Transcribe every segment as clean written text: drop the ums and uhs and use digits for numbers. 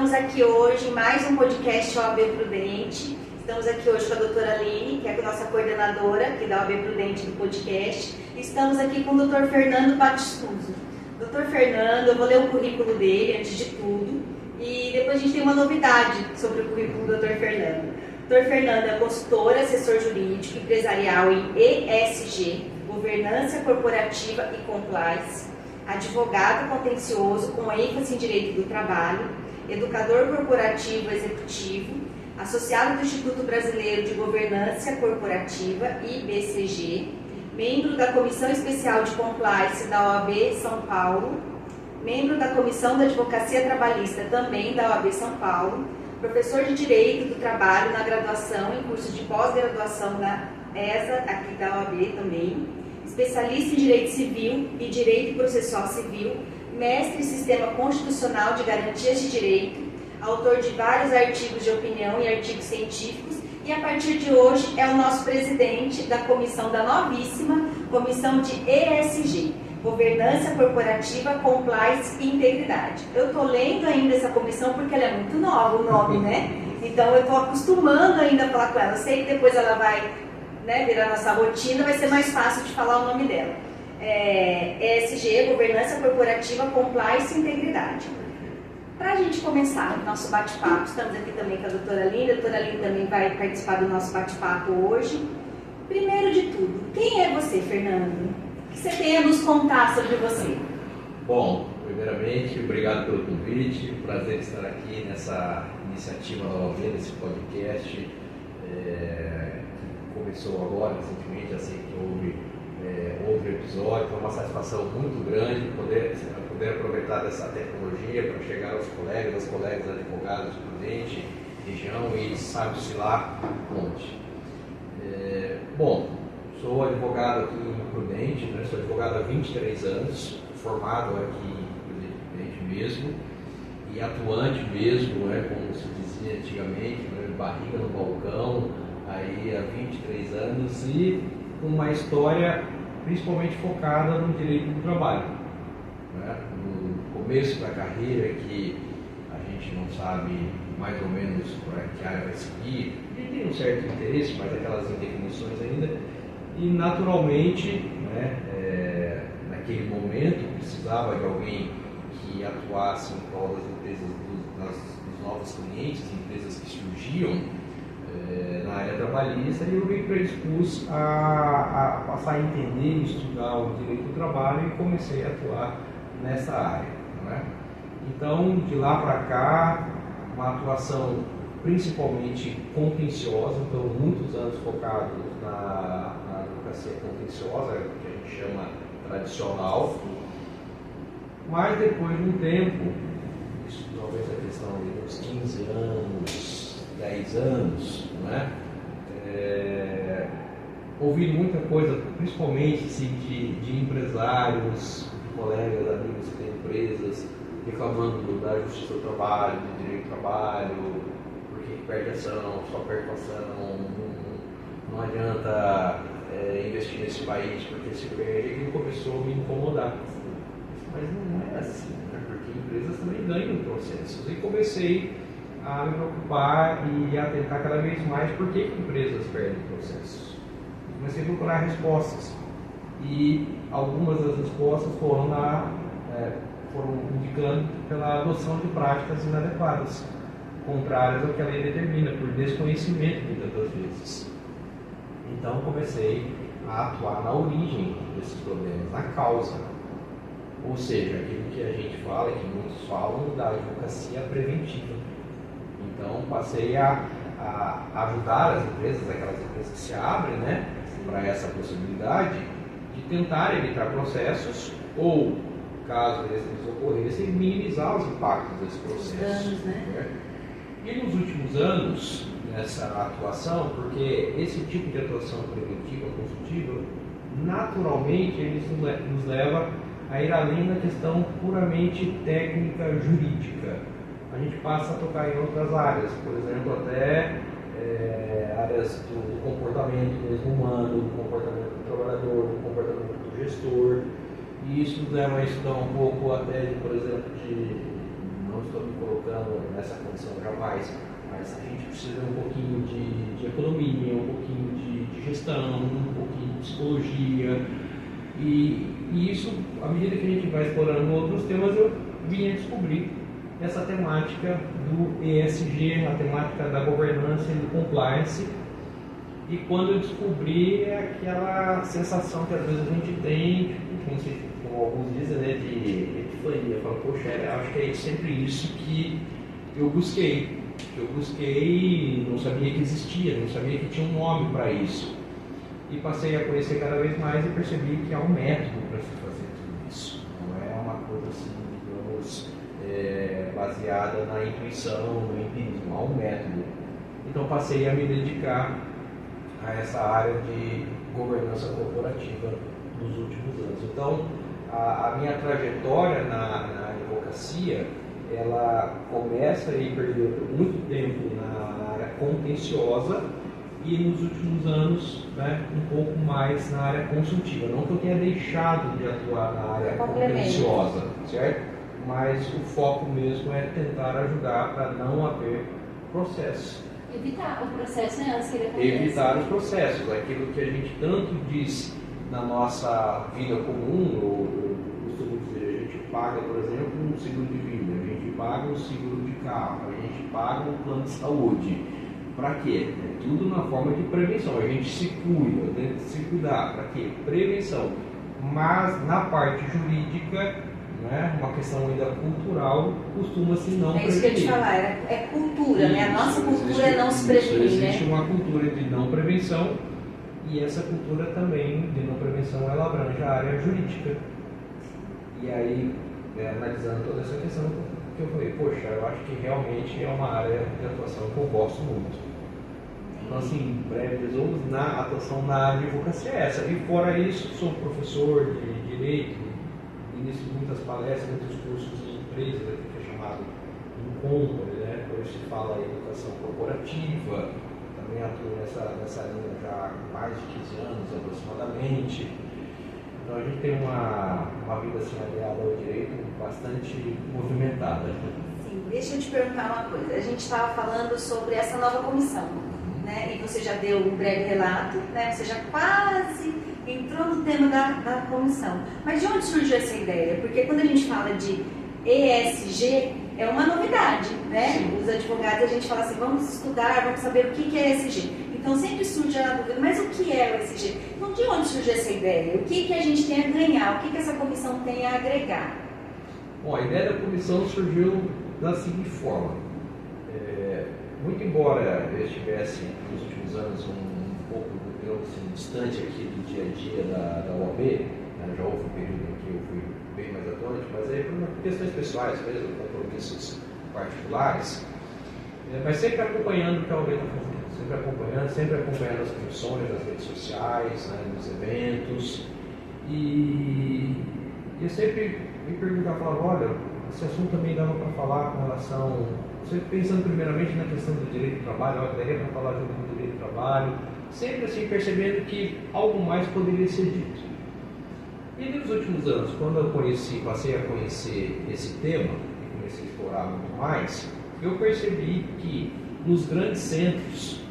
Estamos aqui hoje em mais um podcast OAB Prudente. Estamos aqui hoje com a doutora Aline, que é a nossa coordenadora aqui da OAB Prudente do podcast. Estamos aqui com o doutor Fernando Batistuso. Doutor Fernando, eu vou ler o currículo dele antes de tudo e depois a gente tem uma novidade sobre o currículo do doutor Fernando. O doutor Fernando é consultor, assessor jurídico empresarial em ESG, governança corporativa e compliance, advogado contencioso com ênfase em direito do trabalho, educador corporativo executivo, associado do Instituto Brasileiro de Governança Corporativa, IBCG, membro da Comissão Especial de Compliance da OAB São Paulo, membro da Comissão da Advocacia Trabalhista também da OAB São Paulo, professor de Direito do Trabalho na graduação em curso de pós-graduação na ESA, aqui da OAB também, especialista em Direito Civil e Direito Processual Civil, mestre em Sistema Constitucional de Garantias de Direito, autor de vários artigos de opinião e artigos científicos, e a partir de hoje é o nosso presidente da comissão da novíssima Comissão de ESG, Governança Corporativa, Compliance e Integridade. Eu estou lendo ainda essa comissão porque ela é muito nova, o nome, né? Então eu estou acostumando ainda a falar com ela. Eu sei que depois ela vai virar nossa rotina, vai ser mais fácil de falar o nome dela. ESG, Governança Corporativa, Compliance e Integridade. Para a gente começar o nosso bate-papo, estamos aqui também com a doutora Aline. A doutora Aline também vai participar do nosso bate-papo hoje. Primeiro de tudo, quem é você, Fernando? O que você tem a nos contar sobre você? Bom, primeiramente, obrigado pelo convite. Prazer estar aqui nessa iniciativa da OAB, nesse podcast que começou agora, recentemente, assim que houve episódio. Foi uma satisfação muito grande poder aproveitar dessa tecnologia para chegar aos colegas advogados de Prudente, região e sabe-se lá onde. Bom, sou advogado aqui em Prudente, né? Sou advogado há 23 anos, formado aqui em Prudente mesmo, e atuante mesmo, né, como se dizia antigamente, né, barriga no balcão, aí há 23 anos, e com uma história principalmente focada no direito do trabalho. Né? No começo da carreira, que a gente não sabe mais ou menos para que área vai seguir, e tem um certo interesse, mas aquelas indefinições ainda, e naturalmente, né, naquele momento, precisava de alguém que atuasse em prol das empresas, dos novos clientes, empresas que surgiam na área trabalhista, e eu me predispus a passar a entender e estudar o direito do trabalho e comecei a atuar nessa área. Não é? Então, de lá para cá, uma atuação principalmente contenciosa, então muitos anos focados na advocacia contenciosa, que a gente chama tradicional, mas depois de um tempo, isso talvez a questão de uns 15 anos, 10 anos, né? Ouvi muita coisa, principalmente assim, de empresários, de colegas, amigos que têm empresas, reclamando da justiça do trabalho, do direito do trabalho, porque perde ação, só perde ação, não adianta investir nesse país porque se perde, e começou a me incomodar. Mas não é assim, né? Porque empresas também ganham processos. E comecei a me preocupar e a tentar cada vez mais por que empresas perdem processos. Comecei a procurar respostas e algumas das respostas foram indicando pela adoção de práticas inadequadas, contrárias ao que a lei determina, por desconhecimento muitas das vezes. Então comecei a atuar na origem desses problemas, na causa. Ou seja, aquilo que a gente fala, que muitos falam, da advocacia preventiva. Então passei a ajudar as empresas, aquelas empresas que se abrem, né, para essa possibilidade de tentar evitar processos ou, caso eles ocorressem, minimizar os impactos desse processo. Anos, né? E nos últimos anos, nessa atuação, porque esse tipo de atuação preventiva, consultiva, naturalmente ele nos leva a ir além da questão puramente técnica jurídica. A gente passa a tocar em outras áreas, por exemplo, até áreas do comportamento mesmo humano, do comportamento do trabalhador, do comportamento do gestor, e isso nos leva a estudar um pouco até, por exemplo, de não estou me colocando nessa condição jamais, mas a gente precisa um pouquinho de economia, um pouquinho de gestão, um pouquinho de psicologia, e isso, à medida que a gente vai explorando outros temas, eu vim a descobrir essa temática do ESG, a temática da governança e do compliance. E quando eu descobri, é aquela sensação que às vezes a gente tem, como alguns dizem, né, de epifania. Eu falo, poxa, acho que é sempre isso que eu busquei. Eu busquei, não sabia que existia, não sabia que tinha um nome para isso. E passei a conhecer cada vez mais e percebi que há um método para se fazer tudo isso. Não é uma coisa assim, digamos, baseada na intuição, no empirismo. Há um método. Então passei a me dedicar a essa área de governança corporativa nos últimos anos. Então, a minha trajetória na advocacia, ela começa a ir perdendo muito tempo na área contenciosa e nos últimos anos, né, um pouco mais na área consultiva. Não que eu tenha deixado de atuar na área contenciosa, certo? Mas o foco mesmo é tentar ajudar para não haver processo. Evitar o processo, né, antes que ele aconteça. Evitar os processos, aquilo que a gente tanto diz na nossa vida comum, eu costumo dizer, a gente paga, por exemplo, um seguro de vida, a gente paga um seguro de carro, a gente paga um plano de saúde. Para quê? É tudo na forma de prevenção, a gente se cuida, deve se cuidar. Para quê? Prevenção. Mas na parte jurídica, né, uma questão ainda cultural, costuma-se não prevenir. É isso que eu ia te falar, é cultura, né? A nossa cultura é não se prevenir, né? Existe uma cultura de não prevenção e essa cultura também de não prevenção, ela abrange a área jurídica. E aí, analisando toda essa questão, que eu falei, poxa, eu acho que realmente é uma área de atuação que eu gosto muito. Então, assim, breve resumo, na atuação na advocacia é essa. E fora isso, sou professor de direito, ministro de muitas palestras, muitos cursos em empresas, que é chamado Incompany, né? Hoje se fala em educação corporativa, também atuo nessa linha já há mais de 15 anos aproximadamente. Então a gente tem uma vida assim aliada ao direito bastante movimentada. Sim, deixa eu te perguntar uma coisa. A gente estava falando sobre essa nova comissão, né? E você já deu um breve relato, né? Você já quase entrou no tema da comissão. Mas de onde surgiu essa ideia? Porque quando a gente fala de ESG, é uma novidade, né? Sim. Os advogados, a gente fala assim, vamos estudar, vamos saber o que é ESG. Então sempre surge a dúvida, mas o que é o ESG? Então de onde surgiu essa ideia? O que a gente tem a ganhar? O que essa comissão tem a agregar? Bom, a ideia da comissão surgiu da seguinte forma. Muito embora eu estivesse nos últimos anos um pouco, digamos assim, distante aqui do dia a dia da OAB, né? Já houve um período em que eu fui bem mais atuante, mas aí por questões pessoais mesmo, compromissos particulares, mas sempre acompanhando o que a OAB está fazendo. Sempre acompanhando as discussões nas redes sociais, né, nos eventos, e eu sempre me perguntava, falava, olha, esse assunto também dava para falar com relação, sempre pensando primeiramente na questão do direito do trabalho, olha, daria para falar junto do direito do trabalho, sempre assim percebendo que algo mais poderia ser dito. E nos últimos anos, quando eu passei a conhecer esse tema, e comecei a explorar muito mais, eu percebi que nos grandes centros,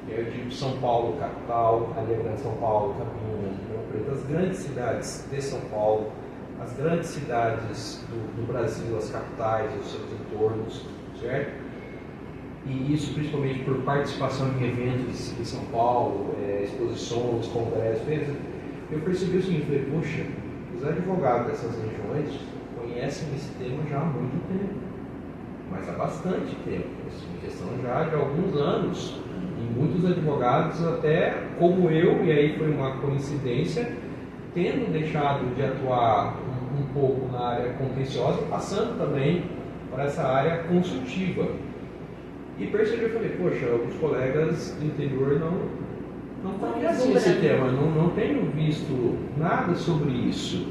eu digo São Paulo, capital, ali Grande São Paulo, Campinas, Ribeirão Preto, as grandes cidades de São Paulo, as grandes cidades do Brasil, as capitais, os seus entornos, certo? E isso principalmente por participação em eventos em São Paulo, exposições, congressos, eu percebi o seguinte, falei, poxa, os advogados dessas regiões conhecem esse tema já há muito tempo, mas há bastante tempo, assim, questão já de alguns anos. E muitos advogados, até como eu, e aí foi uma coincidência, tendo deixado de atuar um pouco na área contenciosa, passando também para essa área consultiva. E percebi, eu falei, poxa, os colegas do interior não conhecem esse tema, não tenho visto nada sobre isso.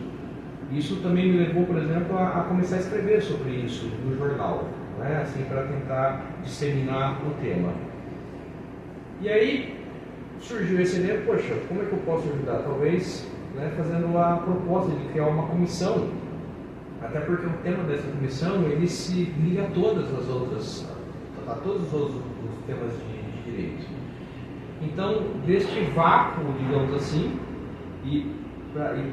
Isso também me levou, por exemplo, a começar a escrever sobre isso no jornal, né? Assim, para tentar disseminar o tema. E aí surgiu essa ideia, poxa, como é que eu posso ajudar? Talvez, né, fazendo a proposta de criar uma comissão Até porque o tema dessa comissão, ele se liga a todas as outras, a todos os outros temas de direito. Então, deste vácuo, digamos assim, e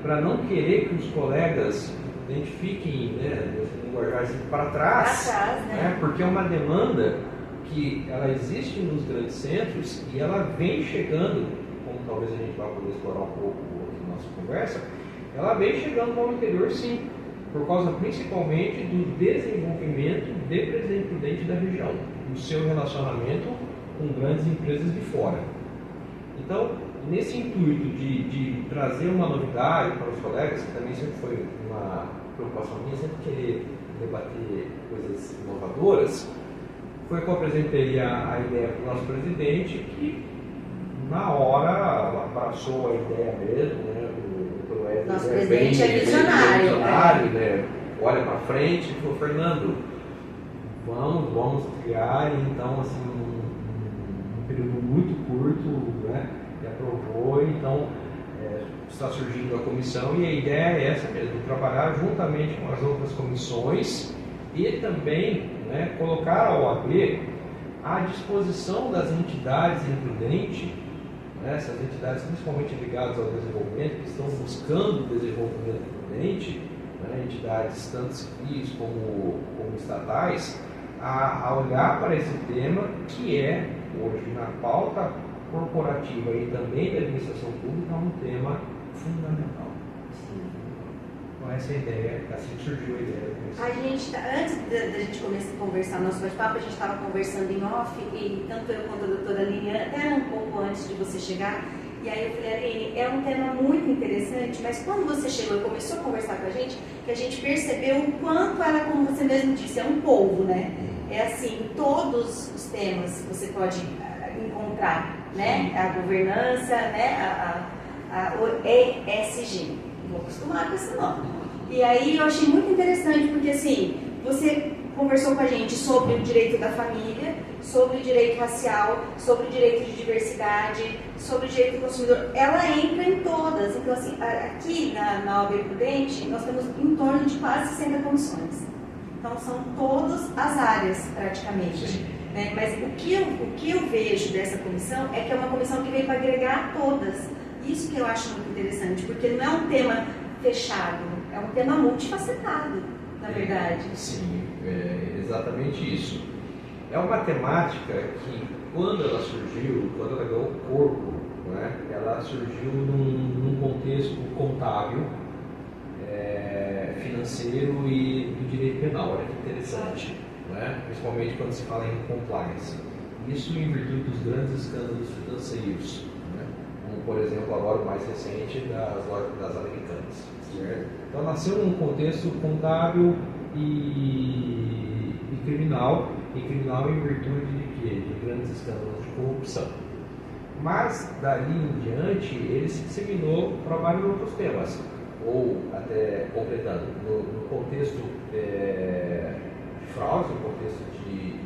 para não querer que os colegas identifiquem, né, linguajar para trás, né, porque é uma demanda que ela existe nos grandes centros e ela vem chegando, como talvez a gente vá poder explorar um pouco aqui na nossa conversa, ela vem chegando ao interior, sim, por causa principalmente do desenvolvimento de Presidente Prudente da região, do seu relacionamento com grandes empresas de fora. Então, nesse intuito de trazer uma novidade para os colegas, que também sempre foi uma preocupação minha, sempre querer debater coisas inovadoras, foi que eu apresentei a ideia para o nosso presidente, que na hora abraçou a ideia mesmo, né? Nosso presidente é visionário, né? Olha para frente e falou: Fernando, vamos criar, e então assim, um período muito curto, né? E aprovou, então está surgindo a comissão, e a ideia é essa mesmo, trabalhar juntamente com as outras comissões e também, né, colocar a OAB à disposição das entidades em Prudente, né, essas entidades principalmente ligadas ao desenvolvimento, que estão buscando o desenvolvimento prudente, né, entidades tanto civis como estatais, a olhar para esse tema que é, hoje, na pauta corporativa e também da administração pública, um tema fundamental. Com essa ideia, assim que surgiu a ideia. A gente, antes da gente começar a conversar nosso bate-papo, a gente estava conversando em off, e tanto eu quanto a doutora Aline, até um pouco antes de você chegar, e aí eu falei: Aline, é um tema muito interessante, mas quando você chegou e começou a conversar com a gente, que a gente percebeu o quanto ela, como você mesmo disse, é um polvo, né? É assim, todos os temas você pode encontrar, né? A governança, né? O ESG. Vou acostumar com esse nome. E aí eu achei muito interessante, porque assim, você conversou com a gente sobre o direito da família, sobre o direito racial, sobre o direito de diversidade, sobre o direito do consumidor. Ela entra em todas. Então, assim, aqui na OAB Prudente, nós temos em torno de quase 60 comissões. Então, são todas as áreas, praticamente. Né? Mas o que eu vejo dessa comissão é que é uma comissão que veio para agregar todas. Isso que eu acho muito interessante, porque não é um tema fechado, é um tema multifacetado, na verdade. Sim, é exatamente isso. É uma temática que, quando ela surgiu, quando ela ganhou corpo, né, ela surgiu num contexto contábil, financeiro e do direito penal. Olha que interessante, né? Principalmente quando se fala em compliance. Isso em virtude dos grandes escândalos financeiros, né? Como, por exemplo, agora o mais recente das americanas. Certo? Então, nasceu num contexto contábil e criminal, em virtude de quê? De grandes escândalos de corrupção. Mas, dali em diante, ele se disseminou para vários outros temas, ou até completando, no contexto de fraude, no contexto de direito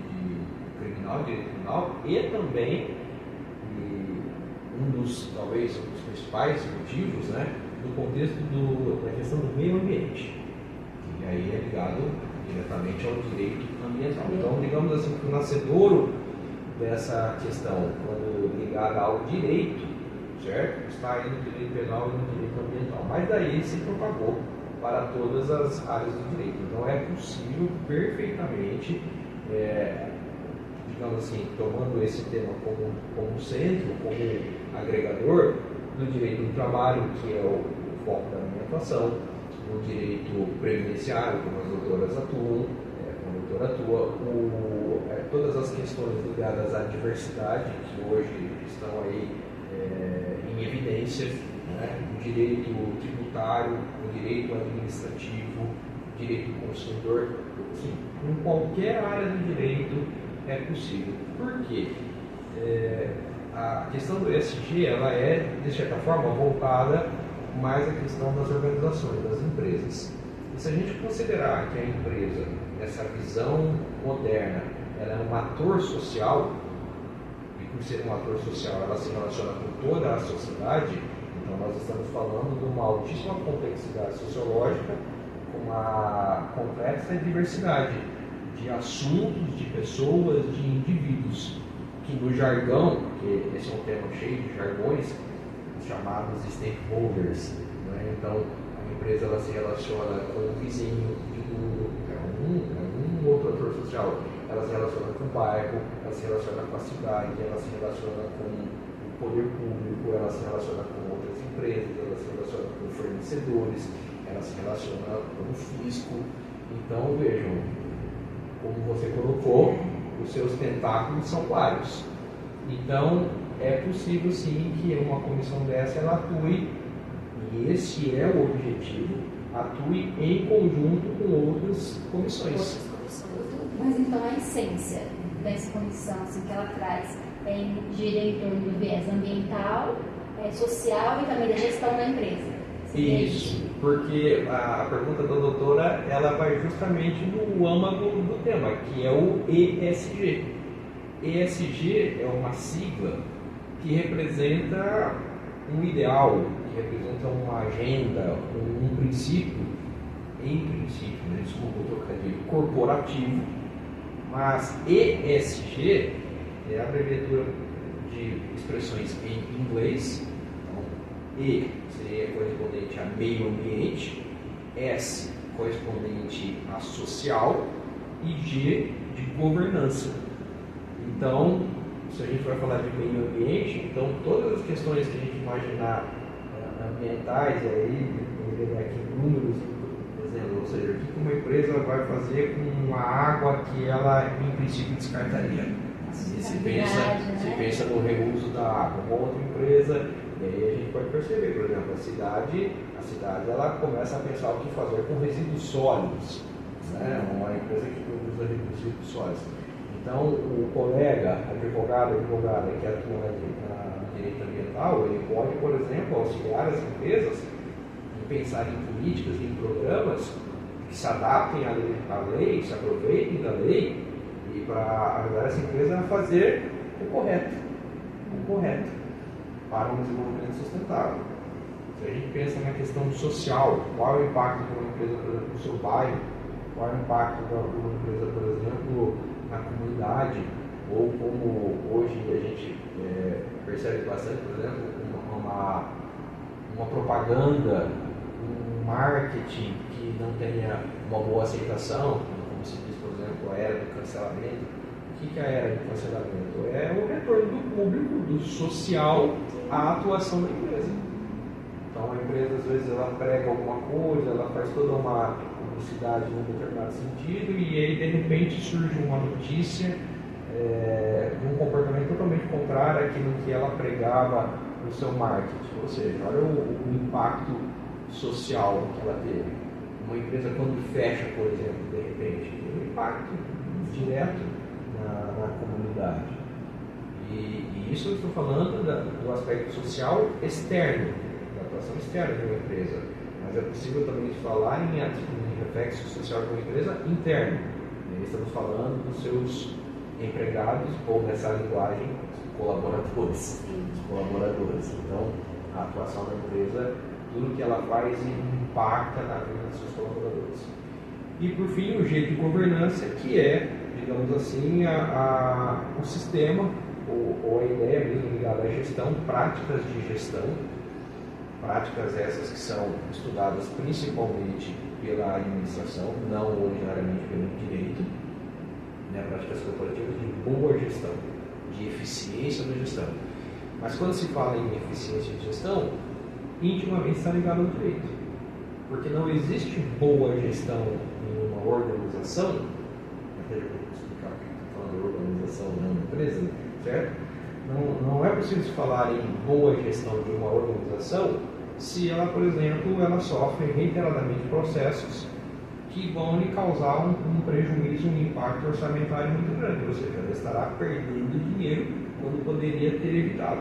criminal, e também, talvez, um dos principais motivos, né, no contexto da questão do meio ambiente, e aí é ligado diretamente ao direito ambiental. Então, digamos assim, que o nascedouro dessa questão, quando ligada ao direito, certo? Está aí no direito penal e no direito ambiental. Mas daí se propagou para todas as áreas do direito. Então é possível perfeitamente, digamos assim, tomando esse tema como centro, como agregador do direito do trabalho, que é o foco da minha atuação, no direito previdenciário, como as doutoras atuam, como a doutora atua, todas as questões ligadas à diversidade, que hoje estão aí em evidência, né? O direito tributário, o direito administrativo, o direito do consumidor, sim, em qualquer área do direito é possível. Por quê? A questão do ESG, ela é, de certa forma, voltada mais à questão das organizações, das empresas. E se a gente considerar que a empresa, essa visão moderna, ela é um ator social, e por ser um ator social ela se relaciona com toda a sociedade, então nós estamos falando de uma altíssima complexidade sociológica, com uma complexa diversidade de assuntos, de pessoas, de indivíduos, que no jargão, porque esse é um tema cheio de jargões, os chamados stakeholders, né? Então, a empresa ela se relaciona com o vizinho, um outro ator social, ela se relaciona com o bairro, ela se relaciona com a cidade, ela se relaciona com o poder público, ela se relaciona com outras empresas, ela se relaciona com fornecedores, ela se relaciona com o fisco. Então, vejam, como você colocou, os seus tentáculos são vários. Então, é possível sim que uma comissão dessa ela atue, e esse é o objetivo, atue em conjunto com outras comissões. Mas então a essência dessa comissão assim, que ela traz gira em torno do viés ambiental, social e também da gestão da empresa. Isso, porque a pergunta da doutora ela vai justamente no âmago do tema, que é o ESG. ESG é uma sigla que representa um ideal, que representa uma agenda, um princípio, desculpa o trocadilho, corporativo, mas ESG é a abreviatura de expressões em inglês. Então, E seria correspondente a meio ambiente, S correspondente a social e G de governança. Então, se a gente vai falar de meio ambiente, então todas as questões que a gente imaginar ambientais, e aí eu aqui números, por exemplo, ou seja, o que uma empresa vai fazer com uma água que ela em princípio descartaria. Se pensa no reuso da água, uma outra empresa, e aí a gente pode perceber, por exemplo, a cidade ela começa a pensar o que fazer com resíduos sólidos, né? Uma empresa que produz resíduos sólidos. Então, o colega, advogada que atua na direito ambiental, ele pode, por exemplo, auxiliar as empresas em pensar em políticas, em programas que se adaptem à lei, se aproveitem da lei e para ajudar essa empresa a fazer o correto para um desenvolvimento sustentável. Se a gente pensa na questão social, qual é o impacto de uma empresa, por exemplo, no seu bairro, qual é o impacto de uma empresa, por exemplo, na comunidade, ou como hoje a gente percebe bastante, por exemplo, uma propaganda, um marketing que não tenha uma boa aceitação, como se diz, por exemplo, a era do cancelamento. O que é a era do cancelamento? É o retorno do público, do social, à atuação da empresa. Então a empresa às vezes ela prega alguma coisa, ela faz toda uma publicidade em um determinado sentido e aí de repente surge uma notícia de um comportamento totalmente contrário àquilo que ela pregava no seu marketing. Ou seja, olha o impacto social que ela teve. Uma empresa quando fecha, por exemplo, de repente, tem um impacto direto na comunidade. E isso eu estou falando do aspecto social externo, da atuação externa de uma empresa. Mas é possível também falar em reflexo social de uma empresa interna. Estamos falando dos seus empregados, ou nessa linguagem, colaboradores. Então, a atuação da empresa, tudo que ela faz impacta na vida dos seus colaboradores. E, por fim, o G de governança, que é, digamos assim, o sistema, ou a ideia mesmo ligada à gestão, práticas de gestão, práticas essas que são estudadas principalmente pela administração, não originariamente pelo direito, né? Práticas corporativas de boa gestão, de eficiência da gestão. Mas quando se fala em eficiência de gestão, intimamente está ligado ao direito. Porque não existe boa gestão em uma organização, até eu vou explicar o que eu estou falando de organização, não uma empresa, certo? Não é possível se falar em boa gestão de uma organização se ela, por exemplo, ela sofre reiteradamente processos que vão lhe causar um prejuízo, um impacto orçamentário muito grande, ou seja, ela estará perdendo dinheiro quando poderia ter evitado.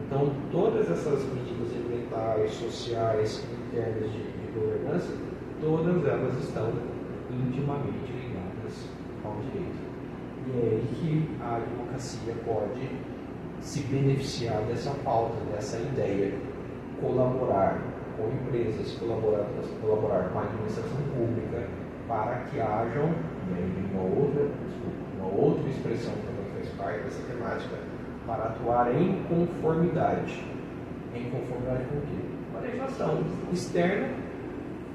Então, todas essas medidas ambientais, sociais, internas de governança, todas elas estão intimamente ligadas ao direito. E é aí que a advocacia pode se beneficiar dessa pauta, dessa ideia, colaborar com empresas, colaborar com a administração pública, para que hajam, e aí uma outra expressão que também faz parte dessa temática, para atuar em conformidade. Em conformidade com o quê? Com a legislação externa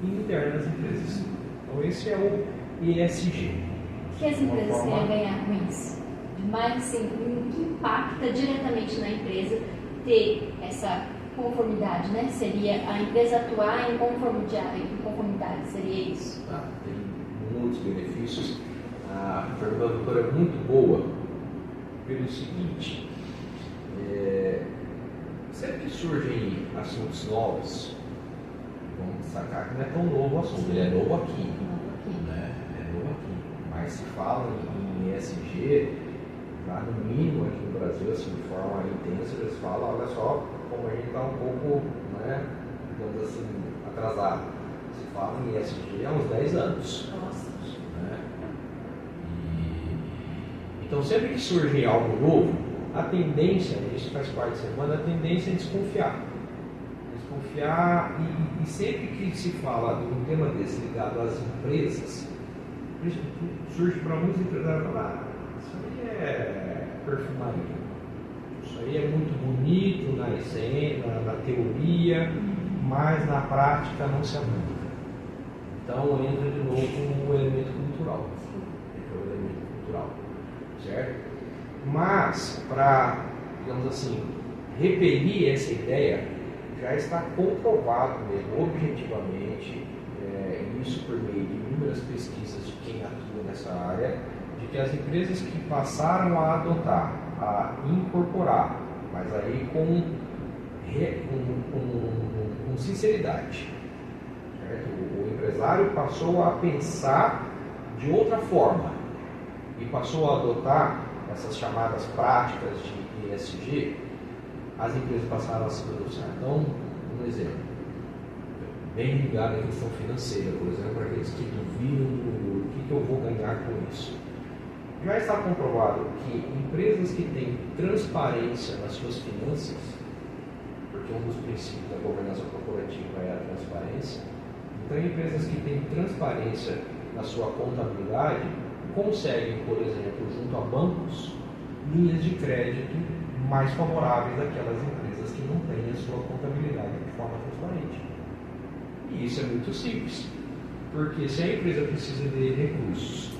e interna das empresas. Então esse é o ESG. O que as empresas querem ganhar com isso? Mas assim, o que impacta diretamente na empresa ter essa conformidade, né? Seria a empresa atuar em conformidade, seria isso? Tem muitos benefícios. A pergunta da doutora é muito boa pelo seguinte, sempre que surgem assuntos novos, vamos destacar que não é tão novo o assunto, ele é novo aqui, né? É novo aqui, mas se fala em ESG, já no mínimo aqui no Brasil, assim, de forma intensa, eles falam, olha só como a gente está um pouco, né, digamos assim, atrasado. Se fala em ESG há uns 10 anos. Nossa. Né? Então, sempre que surge algo novo, a tendência, isso faz parte da semana, a tendência é desconfiar. Desconfiar, e sempre que se fala de um tema desse ligado às empresas, surge para muitos empresários falar, isso aí é perfumaria. Isso aí é muito bonito na essência, na teoria, mas na prática não se aplica. Então entra de novo o elemento cultural. Certo? Mas, para, digamos assim, repelir essa ideia, já está comprovado mesmo, objetivamente, isso por meio de inúmeras pesquisas de quem atua nessa área, de que as empresas que passaram a adotar, a incorporar, mas aí com sinceridade, certo? O empresário passou a pensar de outra forma e passou a adotar essas chamadas práticas de ESG, as empresas passaram a se beneficiar. Então, um exemplo, bem ligado à questão financeira, por exemplo, para aqueles que duvidam do que eu vou ganhar com isso. Já está comprovado que empresas que têm transparência nas suas finanças, porque um dos princípios da governança corporativa é a transparência, então empresas que têm transparência na sua contabilidade conseguem, por exemplo, junto a bancos, linhas de crédito mais favoráveis daquelas empresas que não têm a sua contabilidade de forma transparente. E isso é muito simples, porque se a empresa precisa de recursos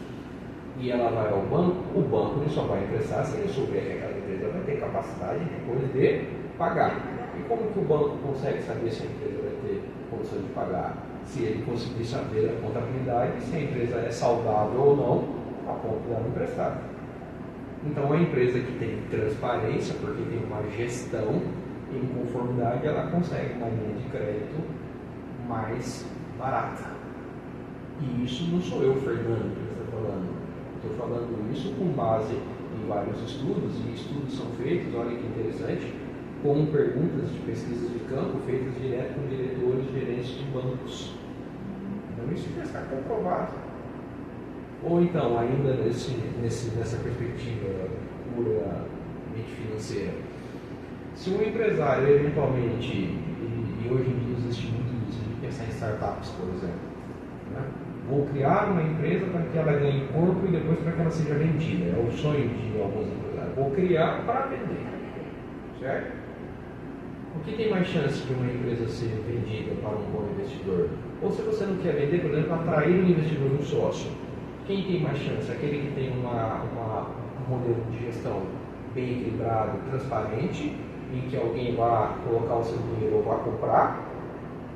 e ela vai ao banco, o banco só vai emprestar se ele souber que aquela empresa vai ter capacidade depois de pagar. E como que o banco consegue saber se a empresa vai ter condições de pagar? Se ele conseguir saber a contabilidade, se a empresa é saudável ou não, a ponto de ela emprestar. Então, a empresa que tem transparência, porque tem uma gestão em conformidade, ela consegue uma linha de crédito mais barata. E isso não sou eu, Fernando, que estou falando. Estou falando isso com base em vários estudos, e estudos são feitos, olha que interessante, com perguntas de pesquisas de campo feitas direto com diretores e gerentes de bancos. Então, isso já está comprovado. Ou então, ainda nessa perspectiva puramente financeira, se um empresário eventualmente, e hoje em dia existe muito isso, de pensar em startups, por exemplo, né? Vou criar uma empresa para que ela ganhe corpo e depois para que ela seja vendida. É o sonho de alguns empresários. Vou criar para vender, certo? O que tem mais chance de uma empresa ser vendida para um bom investidor? Ou se você não quer vender, por exemplo, atrair um investidor, um sócio. Quem tem mais chance? Aquele que tem um modelo de gestão bem equilibrado, transparente, em que alguém vai colocar o seu dinheiro ou vai comprar,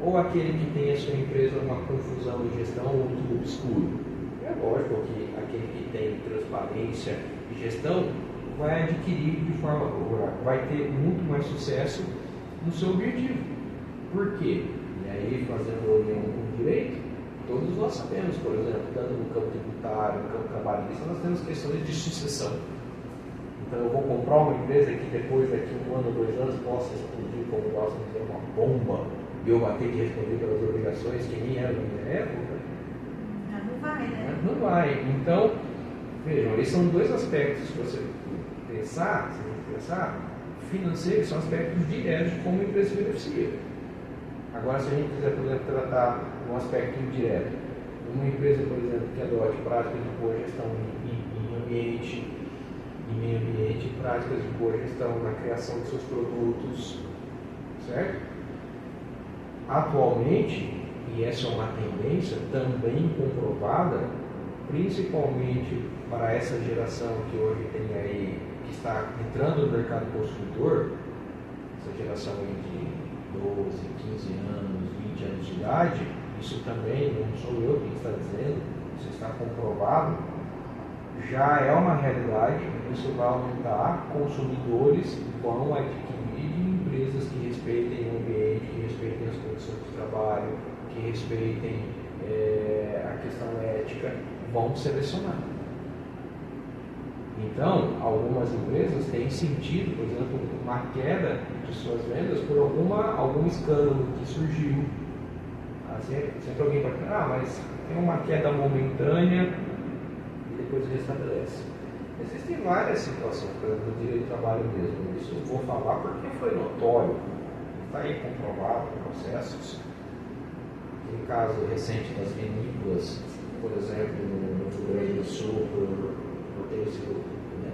ou aquele que tem a sua empresa uma confusão de gestão ou tudo obscuro? É lógico que aquele que tem transparência e gestão vai adquirir de forma, vai ter muito mais sucesso no seu objetivo. Por quê? E aí, fazendo união com o direito, todos nós sabemos, por exemplo, tanto no campo tributário, no campo trabalhista, nós temos questões de sucessão. Então, eu vou comprar uma empresa que depois, daqui 1 ano, 2 anos, possa explodir, como gosta de dizer, uma bomba, e eu vou ter que responder pelas obrigações que nem eram na minha época. Não vai, né? Não vai. Então, vejam, esses são dois aspectos que você pensar, se a gente pensar, financeiros são aspectos diretos de como a empresa se beneficia. Agora, se a gente quiser, por exemplo, tratar um aspecto indireto, Uma empresa, por exemplo, que adote práticas de boa gestão em ambiente, em meio ambiente, práticas de boa gestão na criação de seus produtos, certo? Atualmente, e essa é uma tendência também comprovada, principalmente para essa geração que hoje tem aí, que está entrando no mercado consumidor, essa geração aí de 12, 15 anos, 20 anos de idade, isso também, não sou eu quem está dizendo, isso está comprovado, já é uma realidade, isso vai aumentar, consumidores vão adquirir de empresas que respeitem o ambiente, que respeitem as condições de trabalho, que respeitem a questão ética, vão selecionar. Então, algumas empresas têm sentido, por exemplo, uma queda de suas vendas por algum escândalo que surgiu. Sempre alguém vai falar, mas tem uma queda momentânea e depois restabelece. Existem várias situações, por exemplo, no direito do trabalho mesmo. Isso eu vou falar porque foi notório, está aí comprovado em processos. Tem caso recente das vinícolas, por exemplo, no Rio Grande do Sul, por ter sido,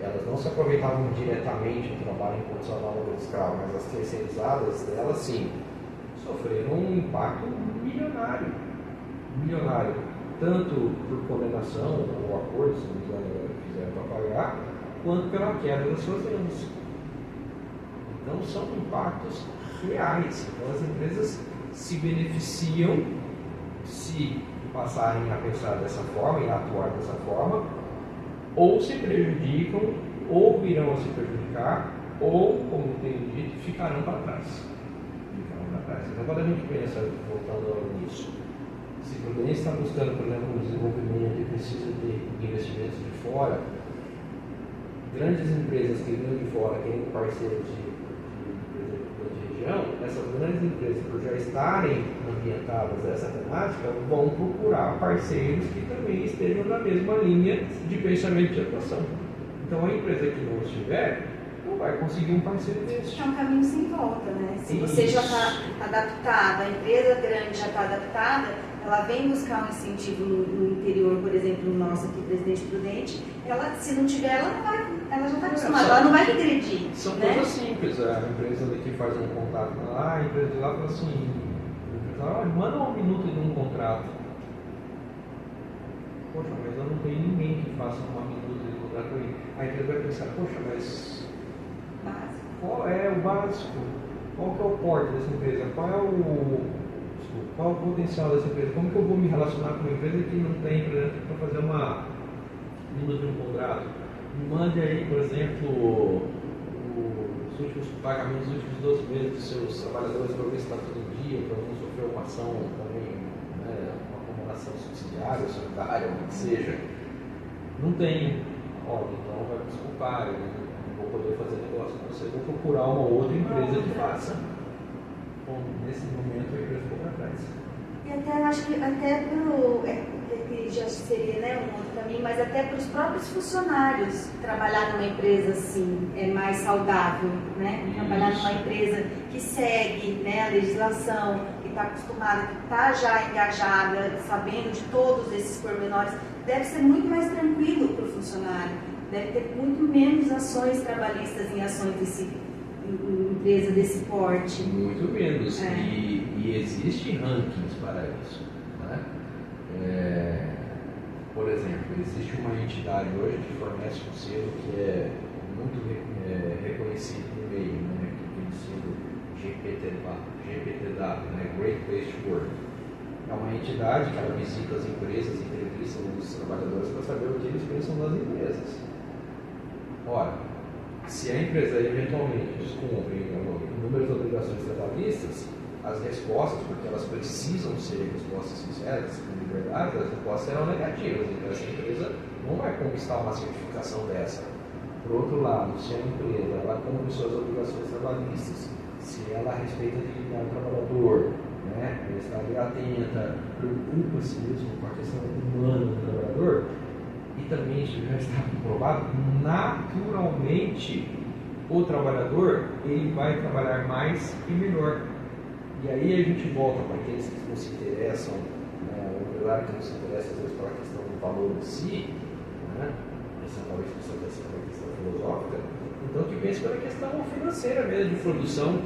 elas não se aproveitavam diretamente do trabalho enquanto só análogo de escravo, mas as terceirizadas delas sim sofreram um impacto milionário, tanto por condenação ou acordo, se não me engano, fizeram para pagar, quanto pela queda das suas vendas. Então são impactos reais. Então as empresas se beneficiam se passarem a pensar dessa forma e a atuar dessa forma, ou se prejudicam, ou virão a se prejudicar, ou, como tenho dito, ficarão para trás. Então, quando a gente pensa, voltando ao início, se o Prudente está buscando, por exemplo, um desenvolvimento e precisa de investimentos de fora, grandes empresas que vêm de fora, querendo parceiros de região, essas grandes empresas, por já estarem ambientadas a essa temática, vão procurar parceiros que também estejam na mesma linha de pensamento de atuação. Então, a empresa que não estiver, não vai conseguir um parceiro desse. É um caminho sem volta, né? Se você já está adaptado, a empresa grande já está adaptada, ela vem buscar um incentivo no interior, por exemplo, no nosso aqui, Presidente Prudente, ela, se não tiver, ela já está acostumada, ela não vai regredir. São né? coisas simples. A empresa daqui faz um contato lá, a empresa de lá fala assim, manda um minuto de um contrato. Poxa, mas eu não tenho ninguém que faça uma minuta de contrato aí. A empresa vai pensar, poxa, mas qual é o básico? Qual que é o porte dessa empresa? Qual é o potencial dessa empresa? Como que eu vou me relacionar com uma empresa que não tem, por exemplo, para fazer uma minuta de um contrato? Me mande aí, por exemplo, os últimos pagamentos dos últimos 12 meses dos seus trabalhadores para ver se está tudo em dia, para não sofrer uma ação também, né, uma acumulação subsidiária, solidária, o que seja. Não tem. Olha, então vai me desculpar, eu não vou poder fazer negócio com você, vou procurar uma outra empresa que faça. Bom, nesse momento a empresa ficou para trás. E até eu acho que até que já seria, né, um outro caminho, mas até para os próprios funcionários trabalhar numa empresa assim é mais saudável, né? Isso. Trabalhar numa empresa que segue, né, a legislação, que está acostumada, que está já engajada, sabendo de todos esses pormenores, deve ser muito mais tranquilo para o funcionário, deve ter muito menos ações trabalhistas em ações em empresa desse porte. Muito menos. E existem rankings para isso. Né? Por exemplo, existe uma entidade hoje que fornece um selo que é muito reconhecido no meio, né? Que tem sido GPTW, né? Great Place to Work. É uma entidade que ela visita as empresas, entrevista os trabalhadores para saber o que eles pensam das empresas. Ora, se a empresa eventualmente descumpre o número de obrigações trabalhistas, as respostas, porque elas precisam ser respostas sinceras, com liberdade, as respostas serão negativas. Então, essa empresa não vai conquistar uma certificação dessa. Por outro lado, se a empresa ela cumpre suas obrigações trabalhistas, se ela respeita a dignidade do trabalhador, né, está ali atenta, preocupa-se mesmo com a questão humana do trabalhador, e também isso já está comprovado, naturalmente o trabalhador ele vai trabalhar mais e melhor. E aí a gente volta para aqueles que não se interessam, né, horário que não se interessa, às vezes, pela questão do valor em si, né? Essa talvez precisa ser uma questão filosófica. Então, que pense pela questão financeira mesmo, de produção,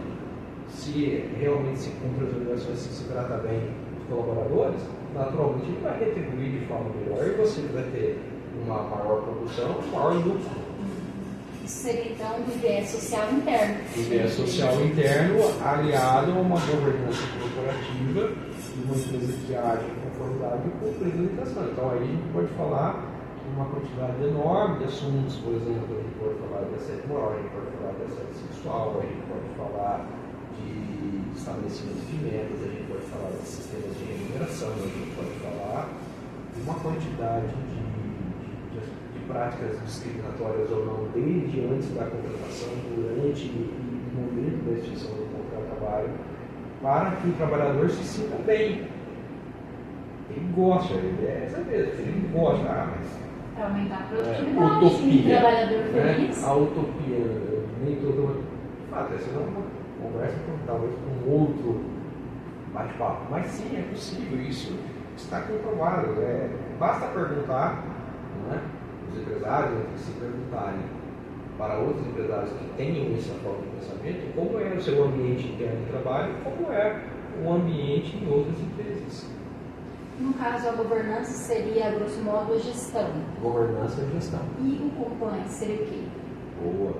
se realmente se cumpre as obrigações, se trata bem dos colaboradores, naturalmente ele vai retribuir de forma melhor e você vai ter uma maior produção, um maior lucro. Isso seria então o viés social interno. O viés social interno aliado a uma governança corporativa de uma empresa que age em conformidade com a legislação. Então aí a gente pode falar de uma quantidade enorme de assuntos, por exemplo, a gente pode falar de assédio moral, a gente pode falar de assédio sexual, a gente pode falar de estabelecimento de metas, a gente pode falar de sistemas de remuneração, a gente pode falar de uma quantidade de práticas discriminatórias ou não, desde antes da contratação, durante e no momento da extinção do contrato de trabalho, para que o trabalhador se sinta bem. Ele gosta, ele é essa mesmo, ele gosta, mas para aumentar a produtividade, utopia, trabalhador feliz. Né? A utopia, nem toda. De fato, essa não é uma conversa talvez com outro bate-papo, mas sim, é possível, isso está comprovado. Basta perguntar, né? Os empresários se perguntarem para outros empresários que tenham essa forma de pensamento como é o seu ambiente interno de trabalho e como é o ambiente em outras empresas. No caso, a governança seria, grosso modo, a gestão. Governança e gestão. E o compliance seria o quê? Boa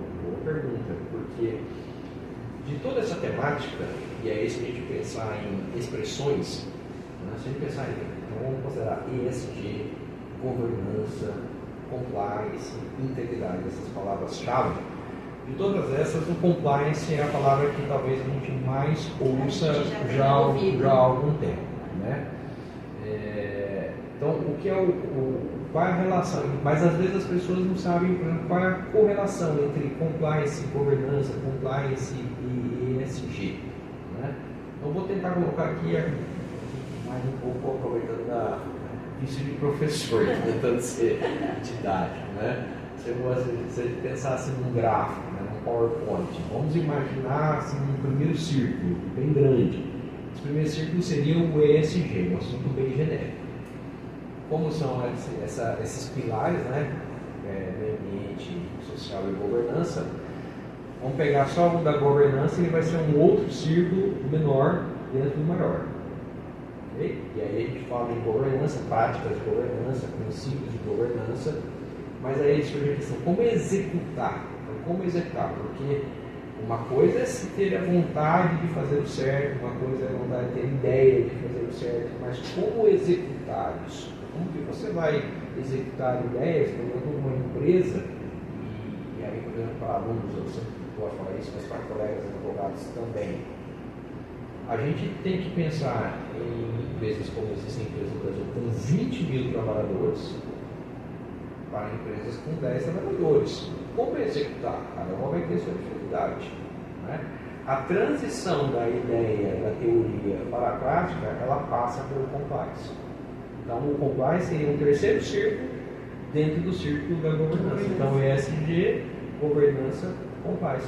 pergunta, porque de toda essa temática, e é isso que a gente pensar em expressões, né? Se a gente pensar em, então vamos considerar ESG, governança, compliance, integridade, essas palavras-chave. De todas essas, o compliance é a palavra que talvez a gente mais ouça já há algum tempo, né? Então, o que é qual é a relação? Mas às vezes as pessoas não sabem, por exemplo, qual é a correlação entre compliance, governança, compliance e ESG, né? Então, vou tentar colocar aqui mais um pouco aproveitando da isso de professor, tentando ser didático, né? Se você pensasse num gráfico, né, num PowerPoint, vamos imaginar assim, um primeiro círculo, bem grande. Esse primeiro círculo seria o ESG, um assunto bem genérico. Como são esses pilares, né? Meio ambiente, social e governança, vamos pegar só um da governança e ele vai ser um outro círculo menor dentro do maior. Okay? E aí a gente fala em governança, práticas de governança, princípios de governança, mas aí surge a questão, como executar? Então, como executar? Porque uma coisa é se ter a vontade de fazer o certo, uma coisa é a vontade de ter ideia de fazer o certo, mas como executar isso? Como que você vai executar ideias, por exemplo, uma empresa, e aí, por exemplo, para alunos, eu sempre gosto de falar isso, mas para colegas advogados também, a gente tem que pensar em empresas como existem empresas no Brasil com 20 mil trabalhadores para empresas com 10 trabalhadores. Como executar? Cada uma vai ter sua dificuldade, né? A transição da ideia, da teoria para a prática, ela passa pelo compliance. Então, o compliance seria um terceiro círculo dentro do círculo da governança. Então, ESG, governança, compliance.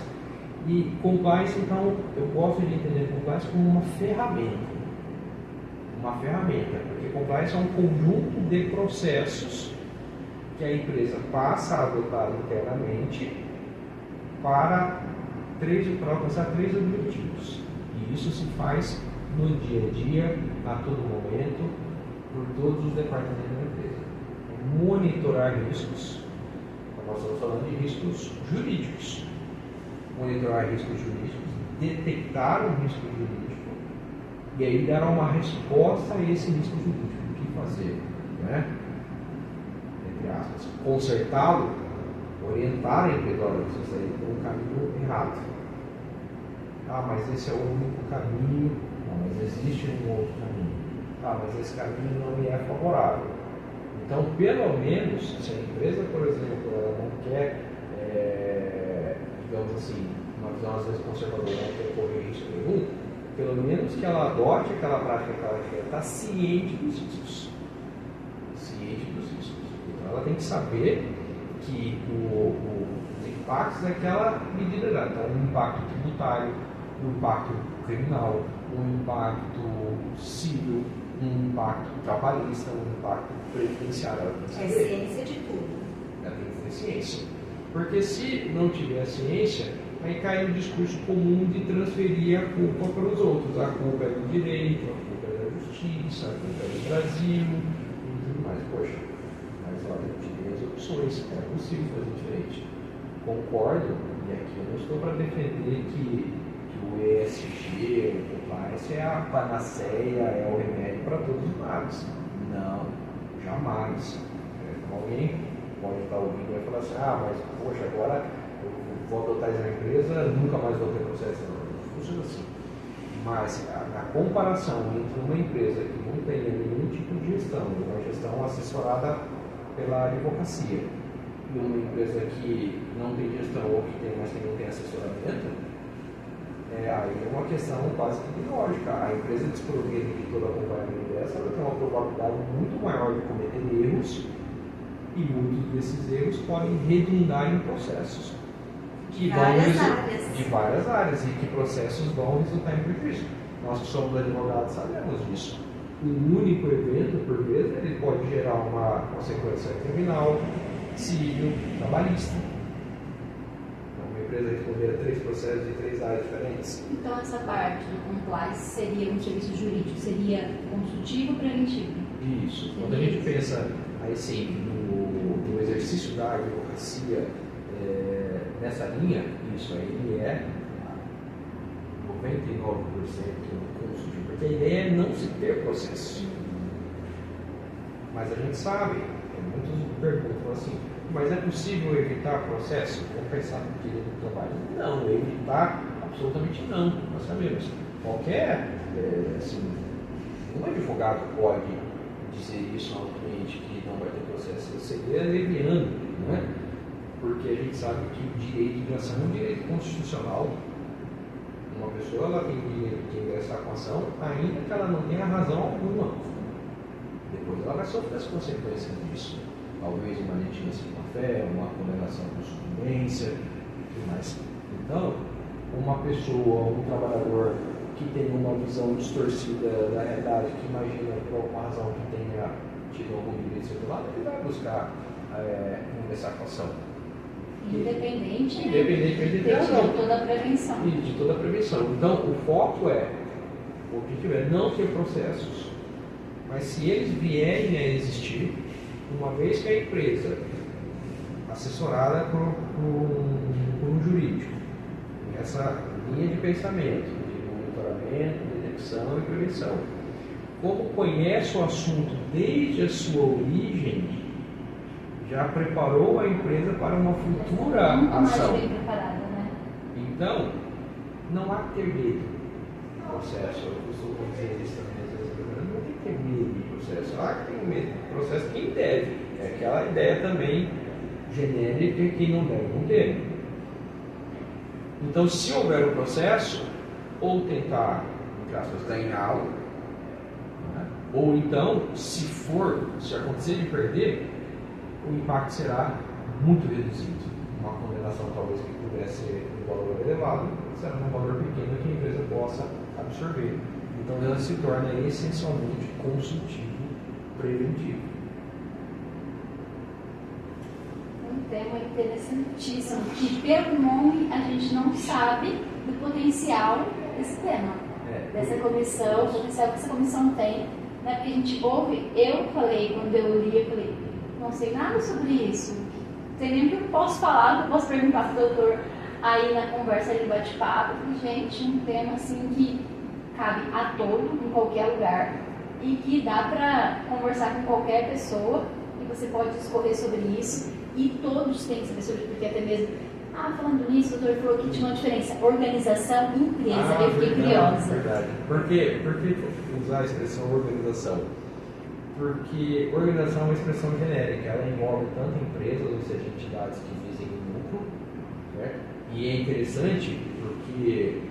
E compliance, então, eu gosto de entender compliance como uma ferramenta. Uma ferramenta, porque compliance é um conjunto de processos que a empresa passa a adotar internamente para alcançar 3 objetivos. E isso se faz no dia a dia, a todo momento, por todos os departamentos da empresa. Monitorar riscos, nós estamos falando de riscos jurídicos. Monitorar riscos jurídicos, detectar um risco jurídico e aí dar uma resposta a esse risco jurídico. O que fazer? Né? Entre aspas, consertá-lo, orientar a empresa, olha, você está indo por um caminho errado. Ah, mas esse é o único caminho. Não, mas existe um outro caminho. Ah, mas esse caminho não me é favorável. Então, pelo menos, se a empresa, por exemplo, ela não quer, digamos assim, uma visão às vezes conservadora, não quer correr risco nenhum, pelo menos que ela adote aquela prática que ela quer, está ciente dos riscos. Ciente dos riscos. Então, ela tem que saber que os impactos daquela medida dela. Então, um impacto tributário, um impacto criminal, um impacto civil, um impacto trabalhista, um impacto previdenciário. É ciência de tudo. Ela tem que ter ciência. Porque se não tiver ciência, aí cai no discurso comum de transferir a culpa para os outros. A culpa é do direito, a culpa é da justiça, a culpa é do Brasil, e tudo mais. Poxa, mas olha, tem as opções, é possível fazer diferente. Concordo, e aqui eu não estou para defender que o ESG, o compliance é a panaceia, é o remédio para todos os males. Não, jamais. Alguém pode estar ouvindo e falar assim, mas poxa, agora eu vou adotar essa empresa, nunca mais vou ter processo. Não funciona assim. Mas na comparação entre uma empresa que não tem nenhum tipo de gestão, uma gestão assessorada pela advocacia, e uma empresa que não tem gestão ou que tem, mas que não tem assessoramento, aí é uma questão quase que lógica. A empresa desprovida de todo acompanhamento dessa, ela tem uma probabilidade muito maior de cometer erros, e muitos desses erros podem redundar em processos que de várias áreas, e que processos vão resultar em prejuízo. Nós que somos advogados sabemos disso. Um único evento, por vezes, ele pode gerar uma consequência criminal, civil, trabalhista. Uma empresa responder a 3 processos de 3 áreas diferentes. Então essa parte do compliance seria um serviço jurídico, seria consultivo ou preventivo? Isso. Quando a gente pensa aí sim no exercício da advocacia nessa linha, isso aí é 99% consultivo, porque a ideia é não se ter processo. Mas a gente sabe, muitos perguntam assim, mas é possível evitar processo? Vamos pensar no direito do trabalho. Não, evitar absolutamente não, nós sabemos. Qualquer, um advogado pode dizer isso a um cliente que não vai ter processo, seria leviano, não é? Porque a gente sabe que o direito de ação é um direito constitucional. Uma pessoa ela tem direito de ingressar com ação, ainda que ela não tenha razão alguma. Depois ela vai sofrer as consequências disso. Talvez uma litigância de má-fé, uma condenação por sucumbência, e tudo mais. Então, uma pessoa, um trabalhador que tem uma visão distorcida da realidade, que imagina por alguma razão que tenha tido algum direito circulado, ele vai buscar ingressar com ação. Independente de toda a prevenção. E de toda a prevenção. Então, o foco o objetivo é não ter processos. Mas se eles vierem a existir, uma vez que a empresa, assessorada por um jurídico, nessa linha de pensamento, de monitoramento, detecção e prevenção, como conhece o assunto desde a sua origem, já preparou a empresa para uma futura ação. Mais bem preparada, né? Então, não há que ter medo do processo. Eu costumo dizer isso também, às vezes, não tem que ter medo do processo. Há que ter medo do processo quem deve. É aquela ideia também genérica que não deve não ter. Então, se houver um processo, ou tentar, entre aspas, ganhá-lo, né? Ou então, se acontecer de perder, o impacto será muito reduzido. Uma condenação talvez que pudesse ser um valor elevado, será um valor pequeno que a empresa possa absorver. Então ela se torna essencialmente consultivo preventivo. Um tema interessantíssimo, que pelo nome a gente não sabe do potencial desse tema, dessa comissão, o potencial que essa comissão tem, né? Porque a gente ouve, eu falei, quando eu li, eu falei, não sei nada sobre isso, não sei nem o que eu posso falar, eu posso perguntar para o doutor aí na conversa, ali no bate-papo. Gente, um tema assim que cabe a todo, em qualquer lugar, e que dá para conversar com qualquer pessoa, e você pode discorrer sobre isso, e todos têm que saber sobre isso, porque até mesmo, falando nisso, o doutor falou que tinha uma diferença, organização e empresa, eu fiquei curiosa. Verdade. Por que usar a expressão organização? Porque organização é uma expressão genérica, ela envolve tanto empresas, ou seja, entidades que visem um lucro, né? E é interessante porque,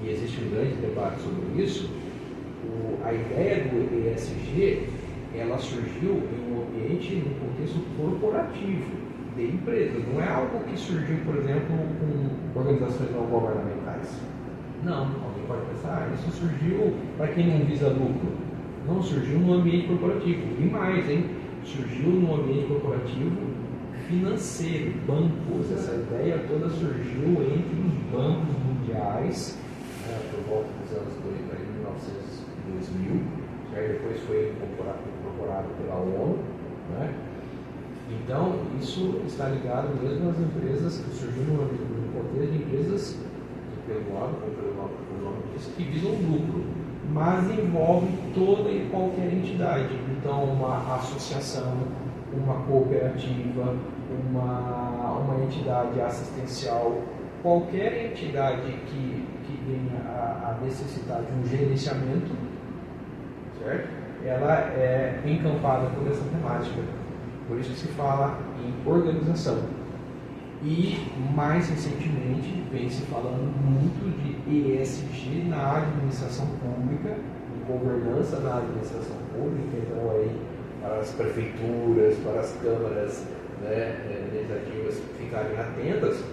e existe um grande debate sobre isso, a ideia do ESG, ela surgiu em um ambiente, num contexto corporativo de empresas, não é algo que surgiu, por exemplo, com organizações não governamentais. Não, alguém pode pensar, isso surgiu para quem não visa lucro. Não, surgiu no ambiente corporativo. E mais, hein? Surgiu no ambiente corporativo financeiro, bancos. Essa ideia toda surgiu entre os bancos mundiais, né, por volta dos anos 1900 e 2000, depois foi incorporado pela ONU. Né? Então, isso está ligado mesmo às empresas que surgiram no contexto de empresas que, pelo nome disso, que visam lucro, mas envolve toda e qualquer entidade. Então, uma associação, uma cooperativa, uma entidade assistencial, qualquer entidade que venha a necessitar de um gerenciamento, certo? Ela é encampada por essa temática. Por isso que se fala em organização. E, mais recentemente, vem se falando muito de ESG na administração pública, de governança na administração pública. Então, aí, para as prefeituras, para as câmaras, né, legislativas ficarem atentas,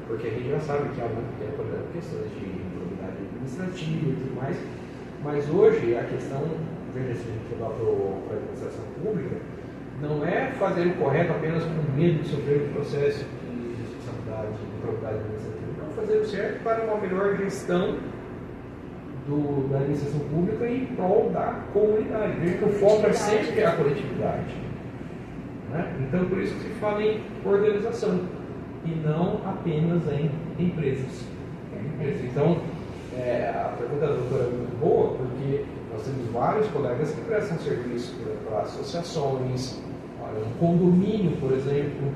porque a gente já sabe que há muito tempo, por exemplo, questões de improbidade administrativa e tudo mais, mas hoje a questão, veja, se a gente levar para a administração pública, não é fazer o correto apenas com medo de sofrer um processo de responsabilidade, de improbidade administrativa, não, fazer o certo para uma melhor gestão da administração pública em prol da comunidade. Veja que o foco é sempre a coletividade. Né? Então, por isso que se fala em organização e não apenas em empresas. Então, a pergunta da doutora é muito boa, porque nós temos vários colegas que prestam serviço para associações, um condomínio, por exemplo,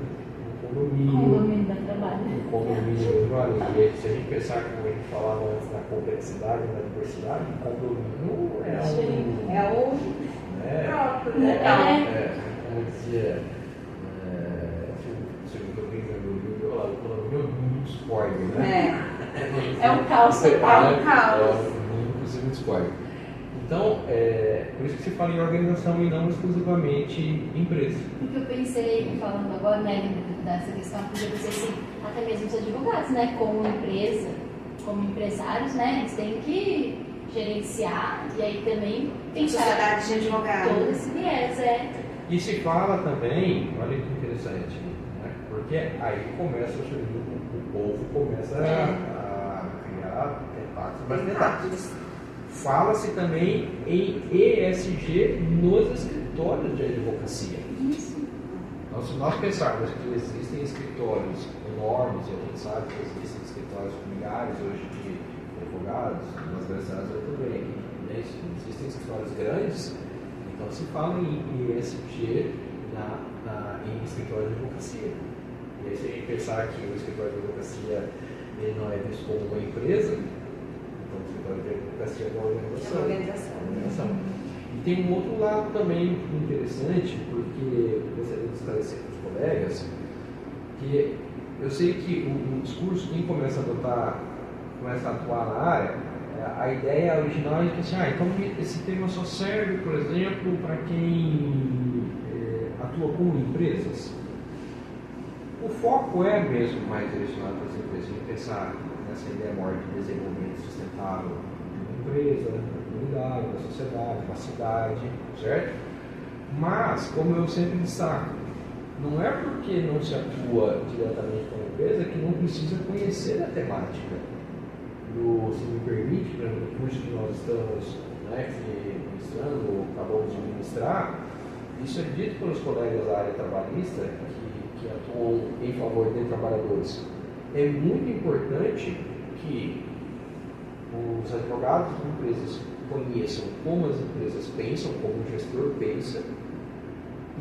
Condomínio da trabalho. Um condomínio, olha, se a gente pensar, como a gente falava antes, na complexidade e na diversidade, o condomínio é o próprio, né? Como dizia o segundo livro do livro, o condomínio é um mínimo discórdia, né? É um caos total. É um caos. Inclusive discórdia. Então, por isso que se fala em organização e não exclusivamente empresa. O que eu pensei, falando agora, né, dessa questão, podia ser assim, até mesmo os advogados, né, como empresa, como empresários, né, eles têm que gerenciar e aí também pensar sociedade de advogados. Todo esse viés, E se fala também, olha que interessante, né, porque aí começa a surgir, o povo começa a criar tentáculos. Fala-se também em ESG nos escritórios de advocacia. Isso. Então, se nós pensarmos que existem escritórios enormes, e a gente sabe que existem escritórios com milhares hoje de advogados, nas grandes cidades também, né? Existem escritórios grandes, então se fala em ESG em escritório de advocacia. E aí, se a gente pensar que o escritório de advocacia ele não é visto como uma empresa, então o escritório de advocacia é uma organização. E tem um outro lado também interessante, porque eu gostaria de esclarecer para os colegas, que eu sei que o discurso, quem começa a atuar na área, a ideia original é que assim, então esse tema só serve, por exemplo, para quem atua como empresas. O foco é mesmo mais direcionado para as empresas, de pensar nessa ideia maior de desenvolvimento sustentável de uma empresa, da comunidade, da sociedade, da cidade, certo? Mas, como eu sempre destaco, não é porque não se atua diretamente com a empresa que não precisa conhecer a temática. Se me permite, por exemplo, o curso que nós estamos ministrando, acabamos de ministrar, isso é dito pelos colegas da área trabalhista que atuam em favor de trabalhadores. É muito importante que os advogados de empresas conheçam como as empresas pensam, como o gestor pensa,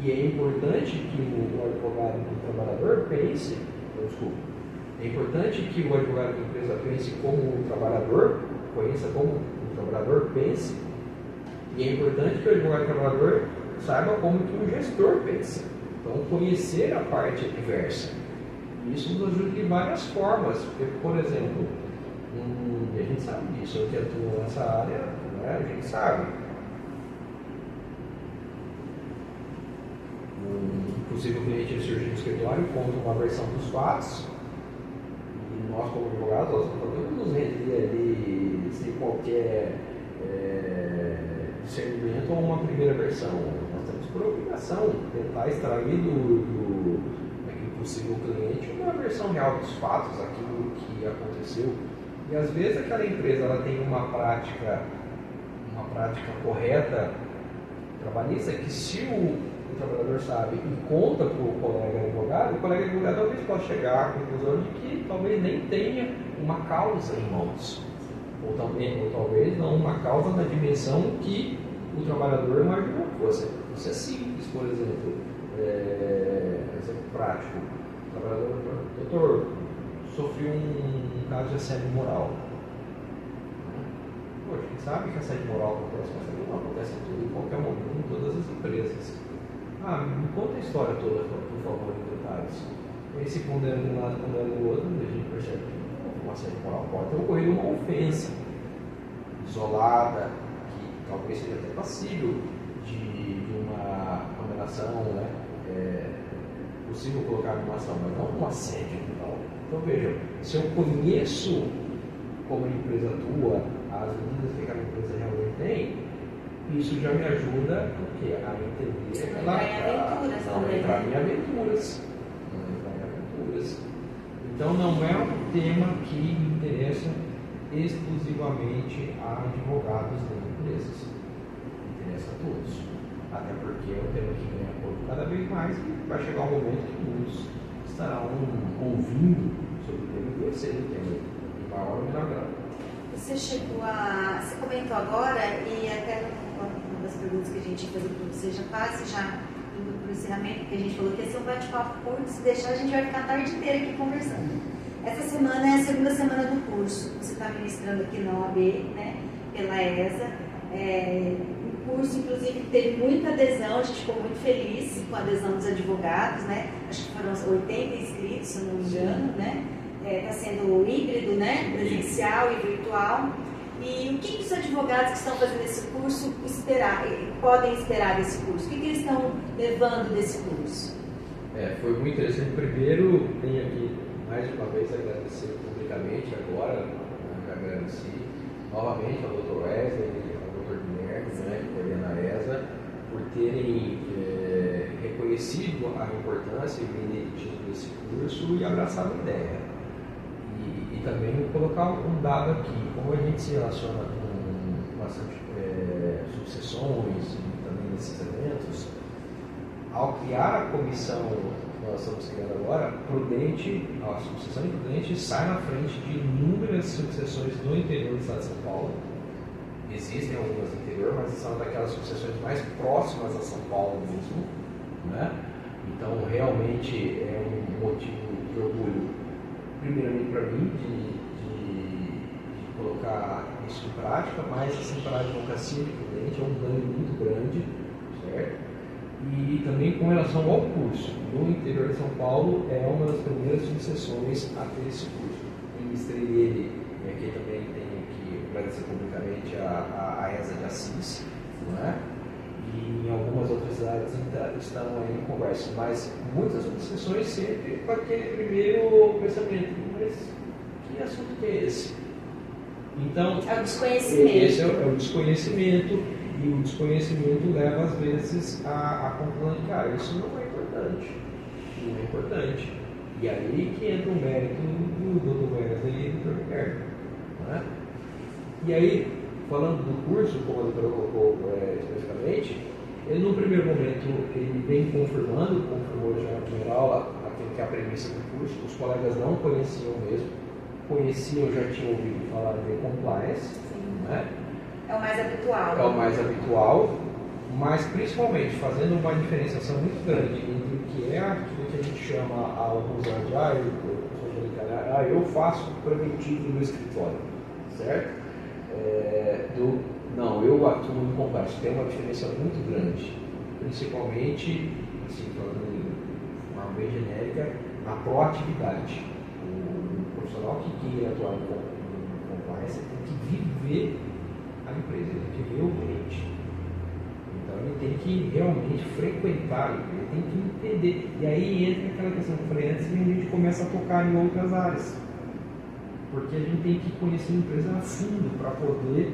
e é importante que o advogado do trabalhador pense, é importante que o advogado de empresa pense como o trabalhador, conheça como o trabalhador pense, e é importante que o advogado do trabalhador saiba como que o gestor pensa. Então, conhecer a parte adversa. Isso nos ajuda de várias formas. Porque, por exemplo, e a gente sabe disso, eu que atuo nessa área, né, a gente sabe. Possível cliente surge no escritório, conta uma versão dos fatos, e nós, como advogados, nós não podemos nos render ali sem qualquer discernimento ou uma primeira versão. Nós temos por obrigação tentar extrair do possível cliente uma versão real dos fatos, aquilo que aconteceu. E às vezes aquela empresa ela tem uma prática correta trabalhista que, se o trabalhador sabe e conta para o colega advogado talvez possa chegar à conclusão de que talvez nem tenha uma causa em mãos, ou talvez não uma causa na dimensão que o trabalhador imaginou que fosse. Isso é simples, por exemplo, exemplo prático. O trabalhador, doutor, sofreu um caso de assédio moral. Poxa, quem sabe que assédio moral acontece, mas não acontece em qualquer momento, em todas as empresas. Me conta a história toda, por favor, em detalhes. Esse pondera de um lado, pondera do outro, a gente percebe que uma assédio moral pode ter ocorrido uma ofensa isolada, que talvez seja até passível de uma condenação, né? Possível colocar numa ação, mas não um assédio moral. Então veja, se eu conheço como a empresa atua, as medidas que aquela empresa realmente tem, isso já me ajuda a entender. Não entrar em aventuras. Então não é um tema que interessa exclusivamente a advogados de empresas. Interessa a todos. Até porque é um tema que ganha corpo cada vez mais e vai chegar um momento que muitos estarão ouvindo sobre o tema e conhecendo o tema em maior ou menor grau. Você comentou agora, e até uma das perguntas que a gente fez para você já quase já indo para o encerramento, que a gente falou que ia ser um bate-papo curto, se deixar a gente vai ficar a tarde inteira aqui conversando. Essa semana é a segunda semana do curso, você está ministrando aqui na OAB, né, pela ESA. O curso, inclusive, teve muita adesão, a gente ficou muito feliz com a adesão dos advogados, né? Acho que foram 80 inscritos, se não me engano, né? Está sendo híbrido, né? Presencial e virtual. E o que os advogados que estão fazendo esse curso podem esperar desse curso? O que eles estão levando desse curso? Foi muito interessante. Primeiro, tenho aqui mais uma vez agradecer publicamente agora, já agradeci novamente ao Dr. Wesley e ao Dr. Guilherme, né, que coordena a ESA, por terem reconhecido a importância e o beneditismo desse curso e abraçado a ideia. E também colocar um dado aqui, como a gente se relaciona com bastante sucessões e também nesses eventos, ao criar a comissão que nós estamos criando agora, a sucessão imprudente sai na frente de inúmeras sucessões no interior do estado de São Paulo. Existem algumas no interior, mas são daquelas sucessões mais próximas a São Paulo mesmo, né? Então realmente é um motivo de orgulho, primeiramente para mim, de colocar isso em prática, mas assim, para a advocacia imprudente é um ganho muito grande, certo? E também com relação ao curso, no interior de São Paulo é uma das primeiras sucessões a ter esse curso. Ministrei ele, e aqui também tenho que agradecer publicamente a ESA de Assis, não é? E em algumas outras cidades estão aí em conversa, mas muitas sucessões sempre com aquele primeiro pensamento, mas que assunto que é esse? Então, é o desconhecimento. Esse é o desconhecimento. E o desconhecimento leva, às vezes, a conclusão de que isso não é importante. Não é importante. E aí que entra o mérito do Dr. Wesley e do Dr. Guilherme. Né? E aí, falando do curso, como a doutora colocou especificamente, ele, no primeiro momento, ele vem confirmou já na primeira aula, aquilo que é a premissa do curso. Os colegas não conheciam mesmo, já tinham ouvido falar de compliance. Né? É o mais habitual. É o mais habitual, mas principalmente fazendo uma diferenciação muito grande entre o que é aquilo que a gente chama há alguns anos de eu faço preventivo no escritório, certo? Eu atuo no compliance. Tem uma diferença muito grande, principalmente, assim, falando de forma bem genérica, na proatividade. O profissional que queira atuar no compliance tem que viver a empresa, ele tem que ver o cliente. Então ele tem que realmente frequentar a empresa, ele tem que entender. E aí entra aquela questão que eu falei antes, e a gente começa a tocar em outras áreas. Porque a gente tem que conhecer a empresa a fundo para poder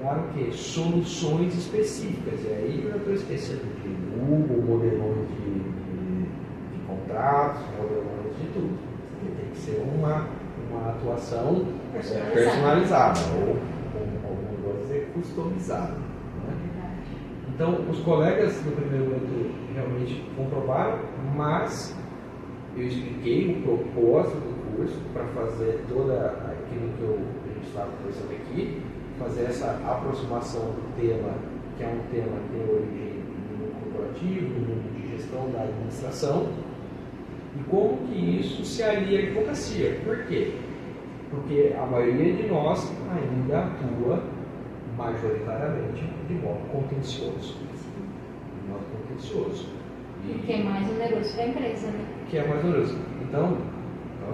dar o quê? Soluções específicas. E aí eu estou esquecendo de Google, modelões de contratos, modelões de tudo. Porque tem que ser uma atuação personalizada, ou como vou dizer, customizada. Né? Então, os colegas no primeiro momento realmente comprovaram, mas eu expliquei o propósito do curso para fazer toda aquilo que a gente estava conversando aqui, fazer essa aproximação do tema, que é um tema que tem origem no mundo corporativo, no mundo de gestão da administração, e como que isso se alia à advocacia. Por quê? Porque a maioria de nós ainda atua majoritariamente de modo contencioso. De modo contencioso. O que é mais oneroso para a empresa, né? Que é mais oneroso. Então,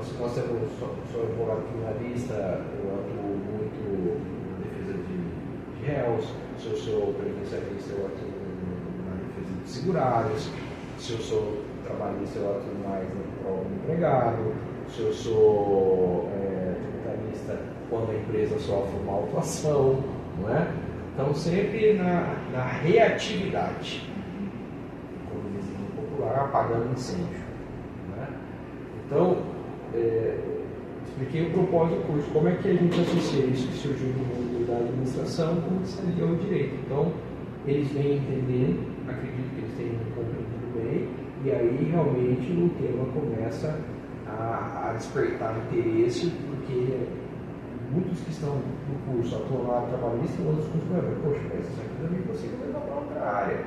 se nós temos, sou advogado criminalista, eu atuo muito na defesa de réus, se eu sou previdencialista, eu atuo na defesa de segurados, se eu sou trabalhista, eu atuo mais na prol do empregado, se eu sou tributarista, quando a empresa sofre uma autuação, não é? Então, sempre na reatividade, como dizia o popular, apagando incêndio. Né? Então, expliquei o propósito do curso, como é que a gente associa isso que surgiu no mundo da administração, como que seria o direito. Então, eles vêm entendendo, acredito que eles tenham compreendido bem, e aí realmente o tema começa a despertar interesse, porque muitos que estão no curso atuam na área trabalhista, outros cursos poxa, mas isso aqui também consigo levar para outra área.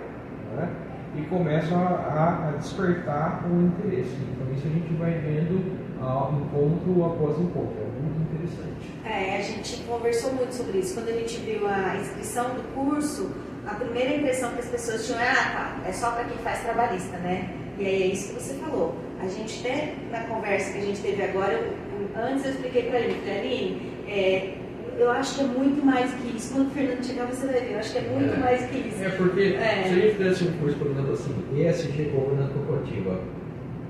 Né? E começam a despertar o interesse. Então isso a gente vai vendo encontro após encontro. É muito interessante. A gente conversou muito sobre isso. Quando a gente viu a inscrição do curso, a primeira impressão que as pessoas tinham é só para quem faz trabalhista, né? E aí é isso que você falou. A gente até, na conversa que a gente teve agora, antes eu expliquei para ele, Aline, eu acho que é muito mais que isso. Quando o Fernando chegar, você vai ver, eu acho que é muito mais que isso. Porque se a gente fizesse um curso, por exemplo, assim, ESG Governança Corporativa,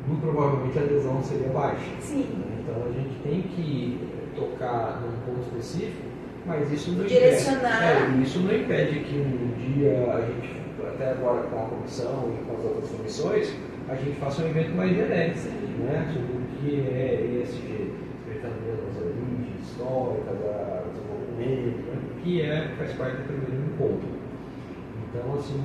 muito provavelmente a adesão seria baixa. Sim. Então a gente tem que tocar num ponto específico, mas isso não direcionar. Isso não impede que um dia a gente, até agora com a comissão e com as outras comissões, a gente faça um evento mais genérico, né? Sobre o que é ESG, respeitando mesmo as origens históricas, o desenvolvimento, né? Que faz parte do primeiro encontro. Então, assim,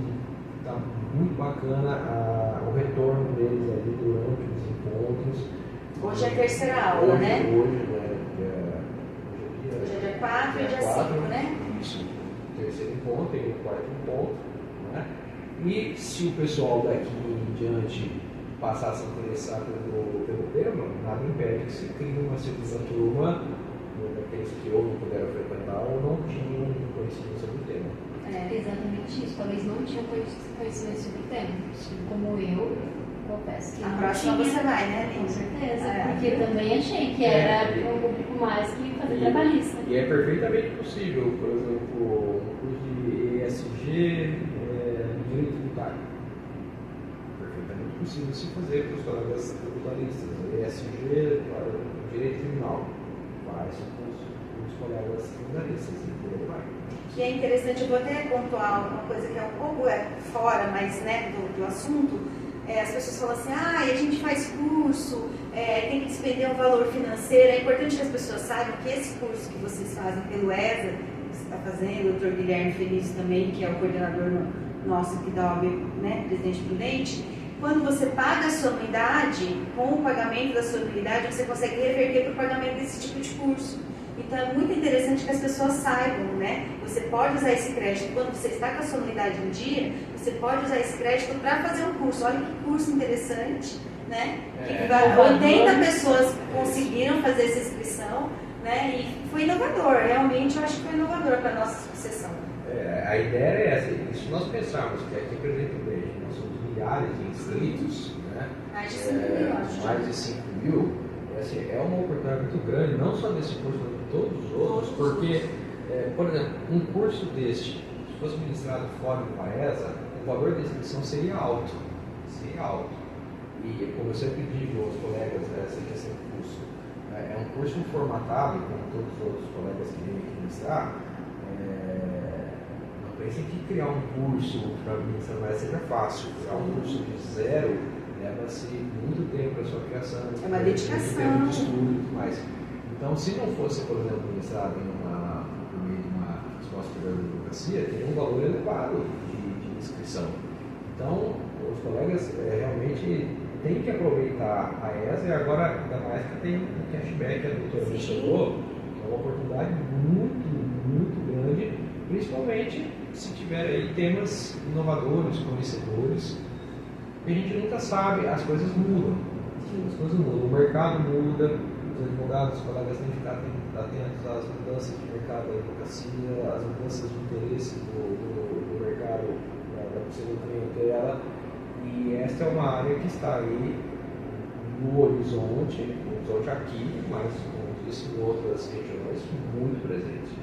está muito bacana o retorno deles ali durante os encontros. Hoje é a terceira aula, né? Hoje é dia 4 e dia 5, né? Isso, o terceiro encontro e o quarto encontro. Né? E se o pessoal daqui em diante passar a se interessar pelo tema, nada impede que se crie uma segunda turma daqueles que ou não puderam frequentar ou não tinham conhecimento sobre o tema. Exatamente isso, talvez não tinham conhecimento sobre o tema. Como eu confesso que a próxima tinha. você vai, né, Lina? Com certeza, porque eu também achei que era um público mais que fazer trabalhista. E é perfeitamente possível, por exemplo, um curso de ESG direito tributário. Perfeitamente possível se fazer para os colegas tributaristas. ESG, direito criminal. Faz com os colegas tributaristas. Que é interessante, eu vou até pontuar uma coisa que é um pouco fora, mas né, do assunto. As pessoas falam assim, a gente faz curso, tem que despender um valor financeiro. É importante que as pessoas saibam que esse curso que vocês fazem pelo ESA, que você está fazendo, o Dr. Guilherme Felício também, que é o coordenador nosso aqui da OAB, né, presidente prudente, quando você paga a sua anuidade, com o pagamento da sua anuidade, você consegue reverter para o pagamento desse tipo de curso. Então é muito interessante que as pessoas saibam, né? Você pode usar esse crédito quando você está com a sua anuidade em dia, você pode usar esse crédito para fazer um curso. Olha que curso interessante, né? 80 pessoas conseguiram fazer essa inscrição, né? E foi inovador, realmente eu acho que foi inovador para a nossa sessão. A ideia é essa, e se nós pensarmos que aqui presente hoje nós somos milhares de inscritos, né? Mais de 5 mil, acho. Mais de 5 mil, é uma oportunidade muito grande, não só desse curso, mas de todos os outros, porque, por exemplo, um curso deste, se fosse ministrado fora do PAESA, o valor da inscrição seria alto. E como eu sempre digo aos colegas, essa questão do curso, é um curso formatado, como todos os outros colegas que vêm aqui ministrar, pensem que criar um curso para administração não vai ser fácil. Criar um curso de zero leva-se muito tempo para a sua criação. É uma dedicação. Muito tempo de estudo e tudo mais. Então, se não fosse, por exemplo, ministrado em uma escola superior de advocacia, teria um valor elevado de inscrição. Então, os colegas realmente têm que aproveitar a ESA e agora, ainda mais que tem um cashback que a doutora mencionou, que é uma oportunidade muito grande, principalmente se tiver aí temas inovadores, conhecedores, que a gente nunca sabe, as coisas mudam. O mercado muda, os advogados, os colegas têm que ficar atentos às mudanças de mercado da advocacia, às mudanças de interesse do mercado da possível clientela, e esta é uma área que está aí no horizonte aqui, mas como disse em outras regiões, muito presente.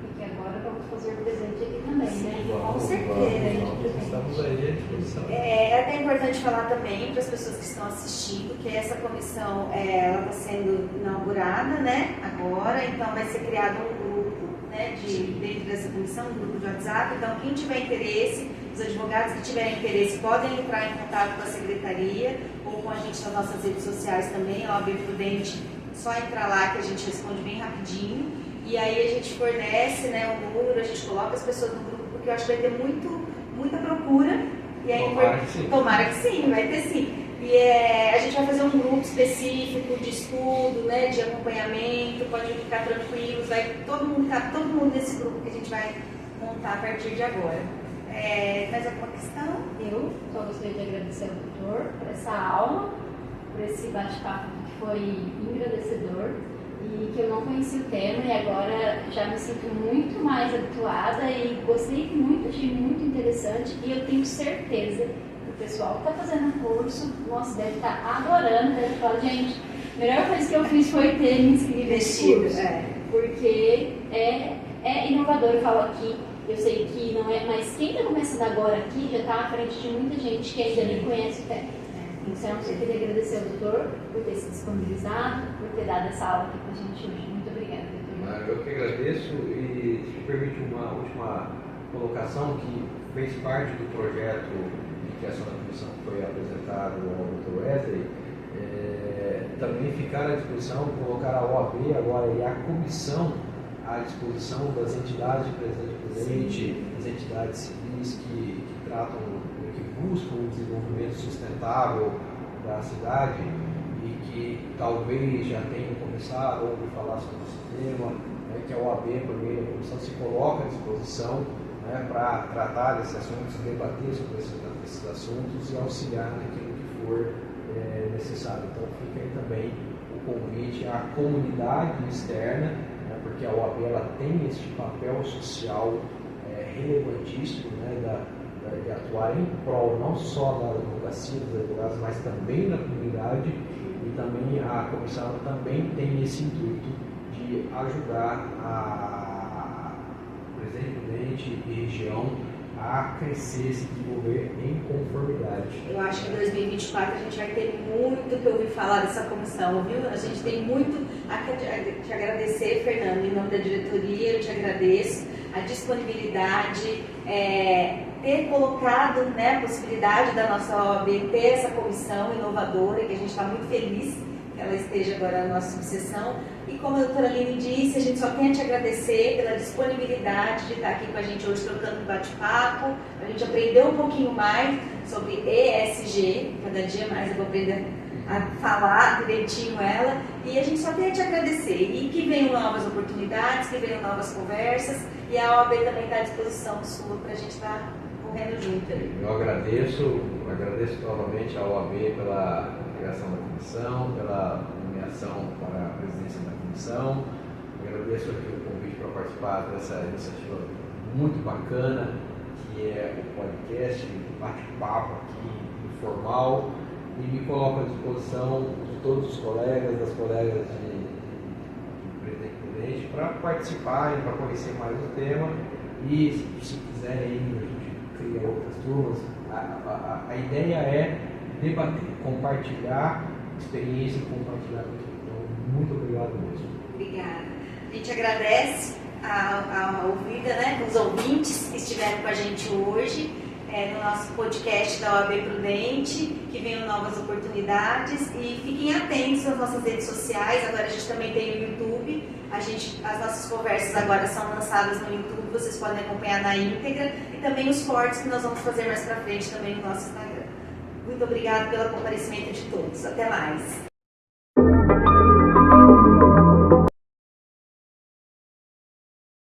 E que agora vamos fazer presente aqui também, né? Com certeza. Estamos aí à disposição. É até importante falar também para as pessoas que estão assistindo que essa comissão ela está sendo inaugurada, né, agora, então vai ser criado um grupo, né, dentro dessa comissão, um grupo de WhatsApp. Então, quem tiver interesse, os advogados que tiverem interesse podem entrar em contato com a secretaria ou com a gente nas nossas redes sociais também, a OAB Prudente, só entrar lá que a gente responde bem rapidinho. E aí a gente fornece, né, um número, a gente coloca as pessoas no grupo, porque eu acho que vai ter muita procura. E aí, tomara que sim, vai ter sim. E a gente vai fazer um grupo específico de estudo, né, de acompanhamento, pode ficar tranquilos, vai todo mundo nesse grupo que a gente vai montar a partir de agora. Mais alguma questão? Eu só gostaria de agradecer ao doutor por essa aula, por esse bate-papo que foi engrandecedor e que eu não conhecia o tema e agora já me sinto muito mais habituada e gostei muito, achei muito interessante e eu tenho certeza que o pessoal que está fazendo o curso, nossa, deve estar adorando, deve falar, gente, a melhor coisa que eu fiz foi ter me inscrito nesse curso, porque é inovador, eu falo aqui, eu sei que não é, mas quem está começando agora aqui já está à frente de muita gente que ainda nem conhece o tema. Então, eu queria agradecer ao doutor por ter se disponibilizado, por ter dado essa aula aqui para a gente hoje. Muito obrigada, doutor. Eu que agradeço e se permite uma última colocação que fez parte do projeto de criação da comissão que foi apresentado ao Dr. Wesley, também ficar à disposição, colocar a OAB agora e a comissão à disposição das entidades de presente, das entidades civis que tratam, que buscam o desenvolvimento sustentável da cidade e que talvez já tenham começado a ouvir falar sobre esse tema, que a OAB, por meio da comissão, se coloca à disposição para tratar desses assuntos, debater sobre esses assuntos e auxiliar naquilo que for necessário. Então fica aí também o convite à comunidade externa, porque a OAB ela tem este papel social relevantíssimo, de atuar em prol não só da advocacia dos advogados, mas também da comunidade, e também a comissão também tem esse intuito de ajudar a Presidente Prudente e região a crescer, se desenvolver em conformidade. Eu acho que em 2024 a gente vai ter muito que ouvir falar dessa comissão, viu? A gente tem muito a te agradecer, Fernando, em nome da diretoria, eu te agradeço a disponibilidade, ter colocado, a possibilidade da nossa OAB ter essa comissão inovadora, que a gente está muito feliz que ela esteja agora na nossa subseção. E como a doutora Aline disse, a gente só tem a te agradecer pela disponibilidade de estar aqui com a gente hoje trocando um bate-papo. A gente aprendeu um pouquinho mais sobre ESG, cada dia mais eu vou aprender a falar direitinho ela. E a gente só tem a te agradecer. E que venham novas oportunidades, que venham novas conversas. E a OAB também está à disposição sua para a gente estar correndo junto aí. Eu agradeço novamente a OAB pela criação da comissão, pela nomeação para a presidência da comissão. Agradeço aqui o convite para participar dessa iniciativa muito bacana, que é o podcast, um bate-papo aqui informal, e me coloco à disposição de todos os colegas, das colegas de Presidente Prudente, para participarem, para conhecer mais o tema, e se quiserem, a gente cria outras turmas. A ideia é debater, compartilhar experiência e compartilhar. Então, muito obrigado mesmo. Obrigada. A gente agradece a ouvida, né, com os ouvintes que estiveram com a gente hoje, no nosso podcast da OAB Prudente, que venham novas oportunidades e fiquem atentos às nossas redes sociais. Agora a gente também tem o YouTube, as nossas conversas agora são lançadas no YouTube, vocês podem acompanhar na íntegra e também os cortes que nós vamos fazer mais pra frente também no nosso Instagram. Muito obrigada pelo comparecimento de todos. Até mais!